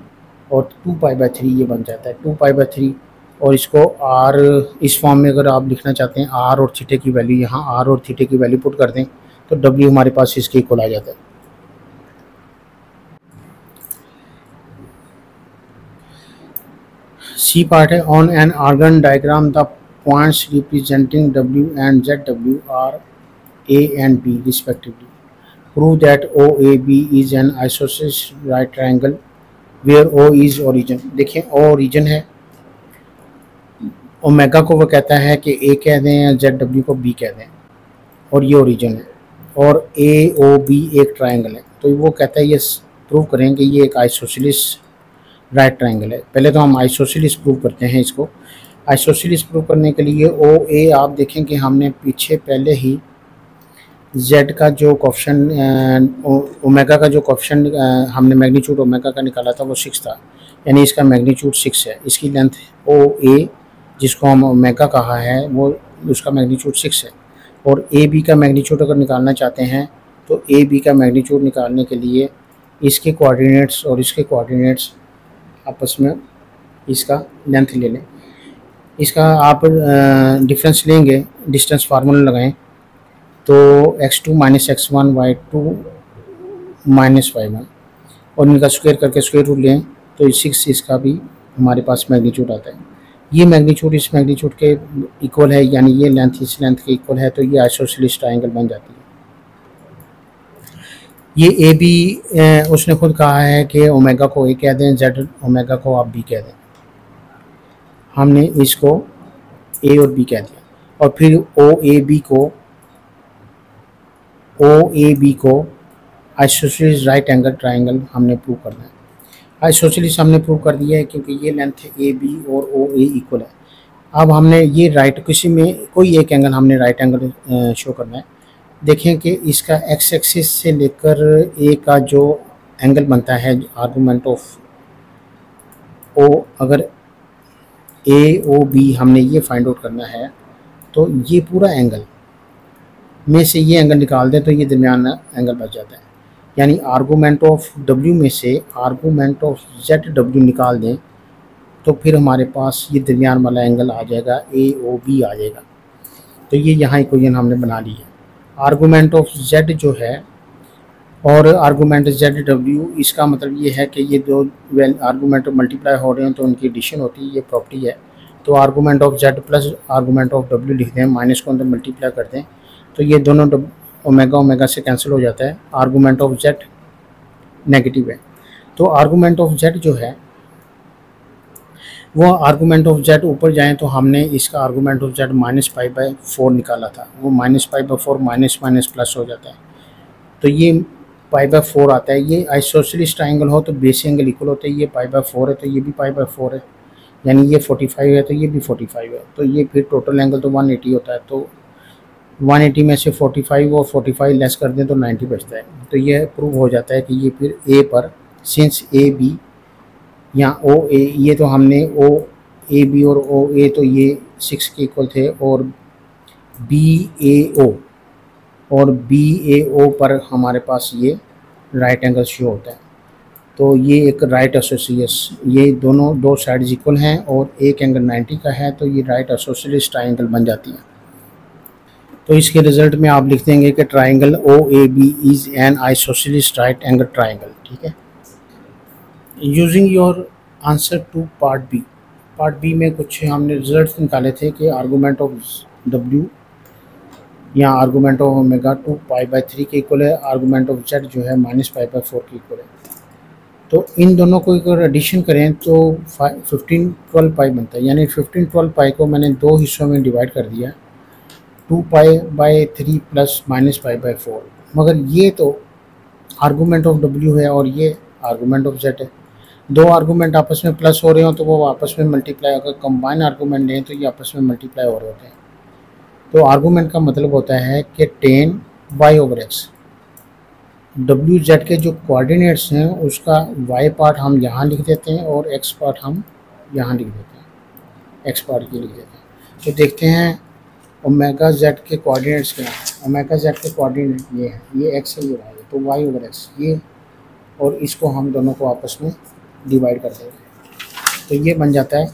और 2π/3 ये बन जाता है 2π/3। और इसको आर इस फॉर्म में अगर आप लिखना चाहते हैं, आर और थीटे की वैल्यू, यहाँ आर और थीटे की वैल्यू पुट कर दें तो डब्ल्यू हमारे पास इसके इक्वल आ जाता है। सी पार्ट है, on an Argand diagram the points representing W and Z W are A and B respectively. Prove that O A B is an isosceles right triangle where O is origin. देखिए O origin है, omega को वो कहता है कि ए कह दें या जेड डब्ल्यू को बी कह दें, और ये ओरिजिन है और ए ओ बी एक ट्रायंगल है। तो वो कहता है ये प्रूव करें कि ये एक आइसोसेलेस राइट ट्रायंगल है। पहले तो हम आइसोसेलेस प्रूव करते हैं इसको। आइसोसेलेस प्रूव करने के लिए ओ ए आप देखें कि हमने पीछे पहले ही z का जो कोएफिशिएंट ओमेगा का जो कोएफिशिएंट हमने मैग्नीट्यूड ओमेगा का निकाला था वो 6 था, यानी इसका मैग्नीट्यूड 6 है। इसकी लेंथ ओ ए जिसको हम ओमेगा कहा है, वो उसका मैग्नीट्यूड 6 है। और ए बी का मैग्नीट्यूड अगर निकालना चाहते हैं तो ए बी का मैग्नीट्यूड निकालने के लिए इसके कोऑर्डिनेट्स और इसके कोऑर्डिनेट्स आपस में इसका लेंथ ले लें। इसका आप डिफरेंस लेंगे, डिस्टेंस फार्मूला लगाएं तो x2 minus x1 y2 minus y1 और इनका स्क्वायर करके स्क्वायर रूट लें तो 6 इसका भी हमारे पास मैग्नीट्यूड आता है। ये मैग्नीट्यूड इस मैग्नीट्यूड के इक्वल है, यानी ये लेंथ इस लेंथ के इक्वल है, तो ये आइसोसेलेस ट्रायंगल बन जाती है। ये ए बी उसने खुद कहा है कि ओमेगा को ए कह दें, जेड ओमेगा को आप बी कह दें। हमने इसको ए और बी कह दिया और फिर ओ ए बी को आइसोसेलेस राइट एंगल ट्रायंगल हमने प्रूव करना है। आइसोसेलेस हमने प्रूव कर दिया है क्योंकि ये लेंथ ए बी और ओ ए इक्वल है। अब हमने ये राइट किसी में कोई एक एंगल हमने राइट एंगल शो करना है। देखें कि इसका एक्स एक्सिस से लेकर ए का जो एंगल बनता है आर्गूमेंट ऑफ ओ, अगर ए ओ बी हमने ये फाइंड आउट करना है तो ये पूरा एंगल में से ये एंगल निकाल दें तो ये दरमियान एंगल बच जाता है। यानी आर्गूमेंट ऑफ डब्ल्यू में से आर्गूमेंट ऑफ जेड डब्ल्यू निकाल दें तो फिर हमारे पास ये दरमियान वाला एंगल आ जाएगा, ए ओ बी आ जाएगा। तो ये यहाँ इक्वेशन हमने बना ली है। आर्गूमेंट ऑफ जेड जो है और आर्गूमेंट जेड डब्ल्यू, इसका मतलब ये है कि ये दो आर्गूमेंट मल्टीप्लाई हो रहे हैं तो उनकी एडिशन होती है, ये प्रॉपर्टी है। तो argument of Z plus argument of W लिखते हैं, माइनस को अंदर मल्टीप्लाई करते हैं तो ये दोनों ओमेगा ओमेगा से कैंसिल हो जाता है। आर्गूमेंट ऑफ जेड नेगेटिव है, तो आर्गूमेंट ऑफ जेड जो है वो आर्गूमेंट ऑफ जेड ऊपर जाएँ तो हमने इसका आर्गूमेंट ऑफ जेड -π/4 निकाला था, वो -π/4 माइनस माइनस प्लस हो जाता है तो ये π/4 आता है। ये आइसोसेलेस ट्रायंगल हो तो बेस एंगल इक्वल होते हैं, ये π/4 है तो ये भी π/4 है, यानी ये 45 है तो ये भी 45 है, तो ये फिर टोटल एंगल तो 180 होता है। तो 180 में से 45 और 45 लेस कर दें तो 90 बचता है। तो ये प्रूव हो जाता है कि ये फिर ए पर सिंस ए बी या ओ ए, ये तो हमने ओ ए बी और ओ ए तो ये 6 के इक्वल थे और बी ए ओ और बी ए ओ पर हमारे पास ये राइट एंगल शो होता है। तो ये एक राइट एसोसिएस, ये दोनों दो साइड्स इक्वल हैं और एक एंगल 90 का है तो ये राइट एसोसिएस ट्रायंगल बन जाती है। तो इसके रिजल्ट में आप लिख देंगे कि triangle O A B is an isosceles right angle triangle. ठीक है। Using your answer to part B में कुछ हमने रिजल्ट निकाले थे कि आर्गूमेंट ऑफ डब्ल्यू या आर्गूमेंट ऑफ ओमेगा 2π/3 के इक्वल है, आर्गूमेंट ऑफ जेड जो है -π/4 के इक्वल है। तो इन दोनों को अगर एडिशन करें तो 1512π बनता है, यानी 1512π को मैंने दो हिस्सों में डिवाइड कर दिया, 2π/3 प्लस -π/4। मगर ये तो आर्गूमेंट ऑफ डब्ल्यू है और ये आर्गूमेंट ऑफ जेड है। दो आर्गूमेंट आपस में प्लस हो रहे हो तो वो आपस में मल्टीप्लाई, अगर कंबाइन आर्गूमेंट लें तो ये आपस में मल्टीप्लाई हो रहे होते हैं। तो आर्गूमेंट का मतलब होता है कि tan y/x, डब्ल्यू जेड के जो कोऑर्डिनेट्स हैं उसका y पार्ट हम यहाँ लिख देते हैं और x पार्ट हम यहाँ लिख देते हैं, x पार्ट ये लिख देते हैं। तो देखते हैं ओमेगा जेड के कोऑर्डिनेट्स क्या हैं। ओमेगा जेड के कोऑर्डिनेट ये है, ये x है, ये y है, तो y/x ये, और इसको हम दोनों को आपस में डिवाइड कर देंगे तो ये बन जाता है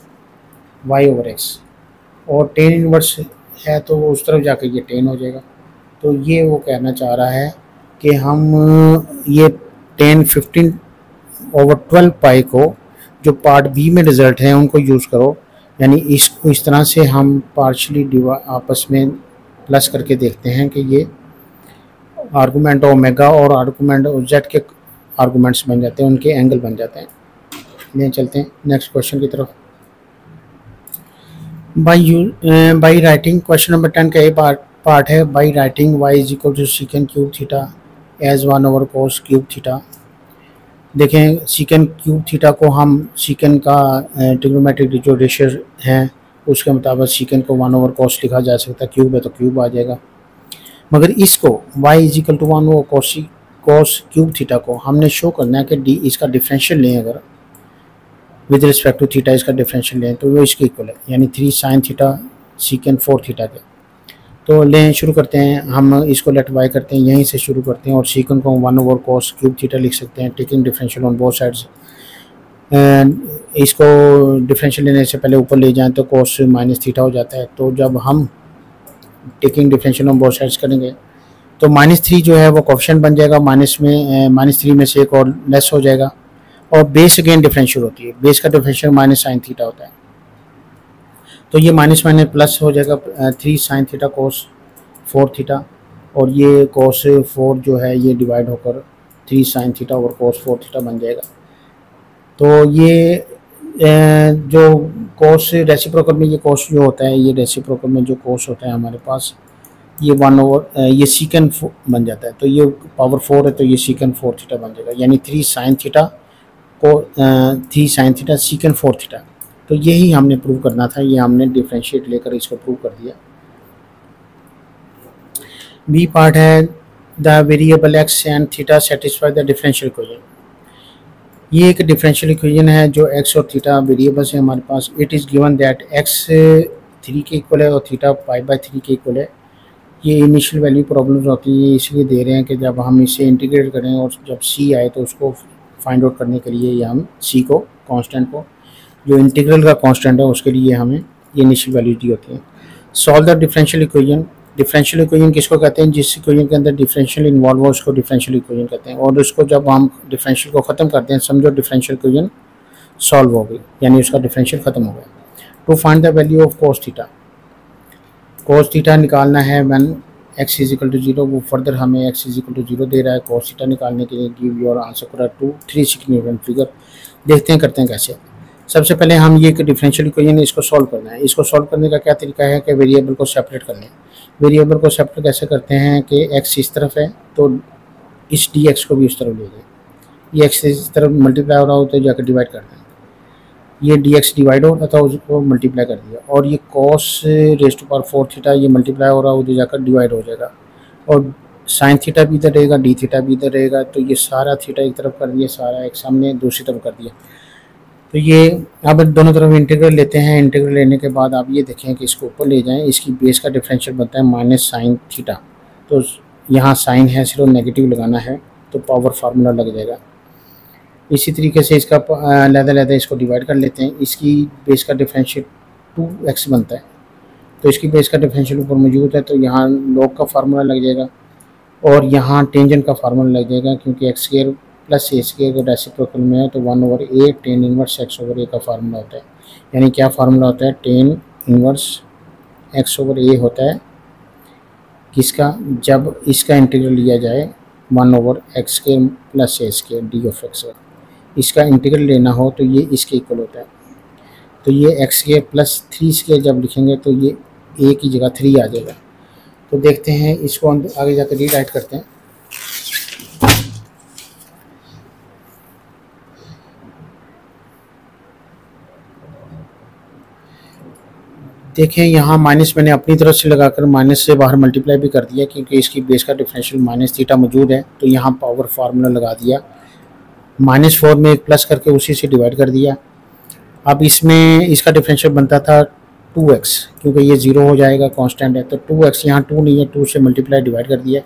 y/x। और tan इनवर्स है तो उस तरफ जाके ये tan हो जाएगा। तो ये वो कहना चाह रहा है कि हम ये tan 15/12π को जो पार्ट बी में रिज़ल्ट हैं उनको यूज़ करो, यानी इस तरह से हम पार्शली आपस में प्लस करके देखते हैं कि ये आर्गूमेंट ओमेगा और आर्गूमेंट जेड के आर्गूमेंट्स बन जाते हैं, उनके एंगल बन जाते हैं। ले चलते हैं नेक्स्ट क्वेश्चन की तरफ। बाई राइटिंग, क्वेश्चन नंबर 10 का ये पार्ट है, by writing y is equal to secant cube theta as 1/cos cube theta. देखें सीकेंड क्यूब थीटा को हम सीकेंड का ट्रिग्नोमेट्रिक जो रेशियो है उसके मुताबिक सीकेंड को 1/cos लिखा जा सकता है, क्यूब है तो क्यूब आ जाएगा। मगर इसको y is equal to 1/cos cube theta को हमने शो करना है कि डी इसका डिफरेंशियल लें अगर विद रिस्पेक्ट टू थीटा इसका डिफरेंशियल लें तो वो इसके इक्वल है, यानी 3 साइन थीटा सीकेंड 4 थीटा के। तो लें शुरू करते हैं, हम इसको लेट वाई करते हैं, यहीं से शुरू करते हैं और सीकेंड को 1 ओवर कॉस क्यूब थीटा लिख सकते हैं, taking differential on both sides. इसको डिफरेंशियल लेने से पहले ऊपर ले जाएं तो कॉस माइनस थीटा हो जाता है। तो जब हम taking differential on both sides करेंगे तो -3 जो है वो कोफिशिएंट बन जाएगा, -3 में से एक और लेस हो जाएगा, और बेस अगेन डिफरेंशियल होती है, बेस का डिफरेंशियल माइनस साइन थीटा होता है। तो ये माइनस माइनस प्लस हो जाएगा, 3 साइन थीटा कोस 4 थीटा, और ये कोस 4 जो है ये डिवाइड होकर 3 साइन थीटा और कोस 4 थीटा बन जाएगा। तो ये जो कोस रेसिप्रोकल में ये कोस जो होता है, ये रेसिप्रोकल में जो कोस होता है हमारे पास ये 1 ओवर ये सीकेंड बन जाता है, तो ये पावर 4 है तो ये सीकेंड 4 थीटा बन जाएगा, यानी 3 साइन थीटा को 3 साइन थीटा सीकेंड 4 थीटा। तो यही हमने प्रूव करना था, ये हमने डिफरेंशिएट लेकर इसको प्रूव कर दिया। बी पार्ट है the variable x and theta satisfy the differential equation. ये एक डिफरेंशियल इक्वेशन है जो एक्स और थीटा वेरिएबल्स है हमारे पास। It is given that x 3 के इक्वल है और थीटा π/3 के इक्वल है। ये इनिशियल वैल्यू प्रॉब्लम्स होती है, इसलिए दे रहे हैं कि जब हम इसे इंटीग्रेट करें और जब सी आए तो उसको फाइंड आउट करने के लिए ये हम सी को कांस्टेंट को जो इंटीग्रल का कांस्टेंट है उसके लिए हमें ये इनिशियल वैल्यू दी होती है। Solve the differential equation. Differential equation किसको कहते हैं? जिस इक्वेशन के अंदर डिफरेंशियल इन्वॉल्व हो उसको डिफरेंशियल इक्वेशन कहते हैं, और उसको जब हम डिफरेंशियल को ख़त्म करते हैं समझो डिफरेंशियल इक्वेशन सॉल्व हो गई, यानी उसका डिफरेंशियल ख़त्म हो गया। To find the value of cos theta. Cos theta निकालना है when x is equal to 0, वो फर्दर हमें x इज इक्वल टू 0 दे रहा है। कोस थीटा निकालने के लिए give your answer correct to 360 figure. देखते हैं करते हैं कैसे। सबसे पहले हम ये डिफरेंशियल इक्वेशन इसको सॉल्व करना है। इसको सॉल्व करने का क्या तरीका है कि वेरिएबल को सेपरेट कर लें। वेरिएबल को सेपरेट कैसे करते हैं कि x इस तरफ है तो इस dx को भी इस तरफ ले जाए, ये x इस तरफ मल्टीप्लाई हो रहा हो तो जाकर डिवाइड कर दें, ये dx डिवाइड हो रहा था उसको मल्टीप्लाई कर दिया, और ये cos raise to power 4 theta ये मल्टीप्लाई हो रहा हो तो जाकर डिवाइड हो जाएगा, और साइन थीटा भी इधर रहेगा, डी थीटा भी इधर रहेगा, तो ये सारा थीटा एक तरफ कर दिया, सारा एक सामने दूसरी तरफ कर दिया। तो ये अब दोनों तरफ इंटीग्रल लेते हैं। इंटीग्रल लेने के बाद आप ये देखें कि इसको ऊपर ले जाएं, इसकी बेस का डिफरेंशियल बनता है माइनस साइन थीटा, तो यहाँ साइन है सिर्फ नेगेटिव लगाना है तो पावर फार्मूला लग जाएगा। इसी तरीके से इसका लहदा इसको डिवाइड कर लेते हैं। इसकी बेस का डिफरेंशियल 2x बनता है, तो इसकी बेस का डिफरेंशियल ऊपर मौजूद है तो यहाँ लॉग का फार्मूला लग जाएगा और यहाँ टेंजेंट का फार्मूला लग जाएगा, क्योंकि एक्स स्क्वायर प्लस ए स्क्वायर अगर रेसिप्रोकल में है तो 1/a tan इनवर्स x/a का फार्मूला होता है। यानी क्या फार्मूला होता है? tan इनवर्स x/a होता है किसका? जब इसका इंटीग्रल लिया जाए 1/x² plus a² d of x। इसका इंटीग्रल लेना हो तो ये इसके इक्वल होता है, तो ये x² प्लस 3² जब लिखेंगे तो ये a की जगह 3 आ जाएगा। तो देखते हैं इसको आगे जाकर रीराइट करते हैं। देखें यहाँ माइनस मैंने अपनी तरफ से लगाकर माइनस से बाहर मल्टीप्लाई भी कर दिया, क्योंकि इसकी बेस का डिफरेंशियल माइनस थीटा मौजूद है, तो यहाँ पावर फार्मूला लगा दिया, -4 में एक प्लस करके उसी से डिवाइड कर दिया। अब इसमें इसका डिफरेंशियल बनता था 2x, क्योंकि ये 0 हो जाएगा कांस्टेंट है, तो 2x यहाँ 2 नहीं है, 2 से मल्टीप्लाई डिवाइड कर दिया,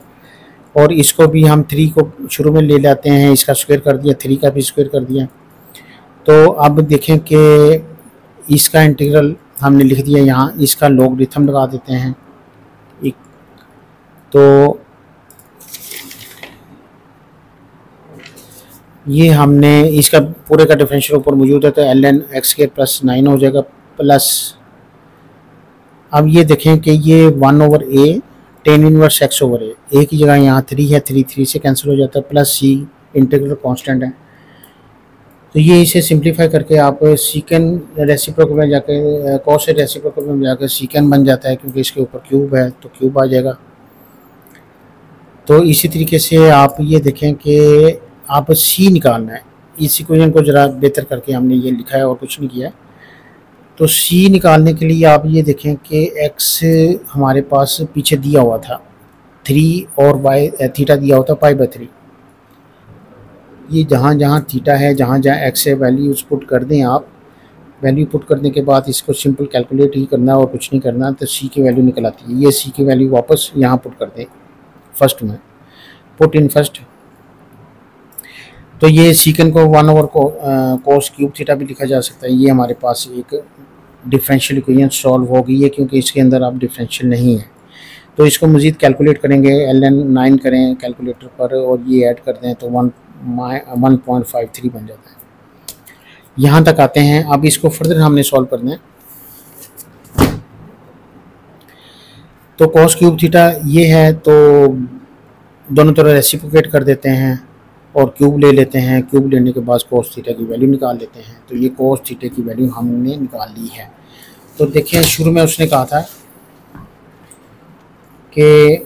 और इसको भी हम 3 को शुरू में ले लाते हैं, इसका स्क्वायर कर दिया, 3 का भी स्क्वायर कर दिया। तो अब देखें कि इसका इंटीग्रल हमने लिख दिया, यहाँ इसका लॉगरिथम लगा देते हैं। तो ये हमने इसका पूरे का डिफरेंशियल ऊपर मौजूद है तो ln x² प्लस 9 हो जाएगा, प्लस अब ये देखें कि ये 1/a tan inverse x/a, a की जगह यहाँ 3 है, 3 से कैंसिल हो जाता है, प्लस c इंटीग्रल कांस्टेंट है। तो ये इसे सिंप्लीफाई करके आप सीकेंड रेसिप्रोकल में जाकर कॉस रेसिप्रोकल में जाकर सीकेंड बन जाता है, क्योंकि इसके ऊपर क्यूब है तो क्यूब आ जाएगा। तो इसी तरीके से आप ये देखें कि आप सी निकालना है। इस इक्वेशन को ज़रा बेहतर करके हमने ये लिखा है और कुछ नहीं किया। तो सी निकालने के लिए आप ये देखें कि एक्स हमारे पास पीछे दिया हुआ था 3 और वाई थीटा दिया होता π/3। ये जहाँ जहाँ थीटा है, जहाँ जहाँ एक्स है वैल्यूज पुट कर दें आप, वैल्यू पुट करने के बाद इसको सिंपल कैलकुलेट ही करना और कुछ नहीं करना, तो सी की वैल्यू निकल आती है। ये सी की वैल्यू वापस यहाँ पुट कर दें फर्स्ट में, पुट इन फर्स्ट। तो ये सीकन को 1 को कोस क्यूब थीटा भी लिखा जा सकता है। ये हमारे पास एक डिफरेंशियल इक्वेशन सॉल्व हो गई है, क्योंकि इसके अंदर अब डिफरेंशियल नहीं है। तो इसको मज़ीद कैलकुलेट करेंगे, ln 9 करें कैलकुलेटर पर और ये ऐड कर दें तो 1.53 बन जाता है। यहाँ तक आते हैं। अब इसको फर्दर हमने सॉल्व करना है। तो कॉस क्यूब थीटा ये है, तो दोनों तरफ रेसिप्रोकेट कर देते हैं और क्यूब ले लेते हैं। क्यूब लेने के बाद कॉस थीटा की वैल्यू निकाल लेते हैं। तो ये कॉस थीटा की वैल्यू हमने निकाल ली है। तो देखिए शुरू में उसने कहा था कि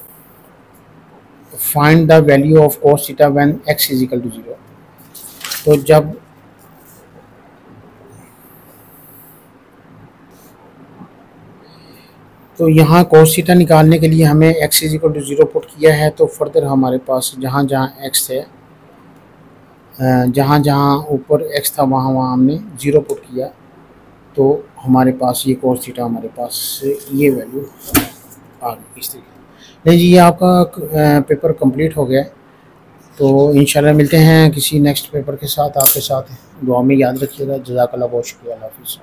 find the value of cos theta when x is equal to 0। तो जब यहाँ कॉस थीटा निकालने के लिए हमें x is equal to 0 put किया है। तो फर्दर हमारे पास जहाँ जहाँ x है, जहाँ जहाँ ऊपर x था वहाँ वहाँ हमने 0 पुट किया। तो हमारे पास ये कॉस थीटा हमारे पास ये वैल्यू आ गई इस तरीके। नहीं जी, ये आपका पेपर कंप्लीट हो गया। तो इंशाल्लाह मिलते हैं किसी नेक्स्ट पेपर के साथ। आपके साथ दुआ में याद रखिएगा। जज़ाकल्लाह, बहुत शुक्रिया। अल्लाह हाफ़िज़।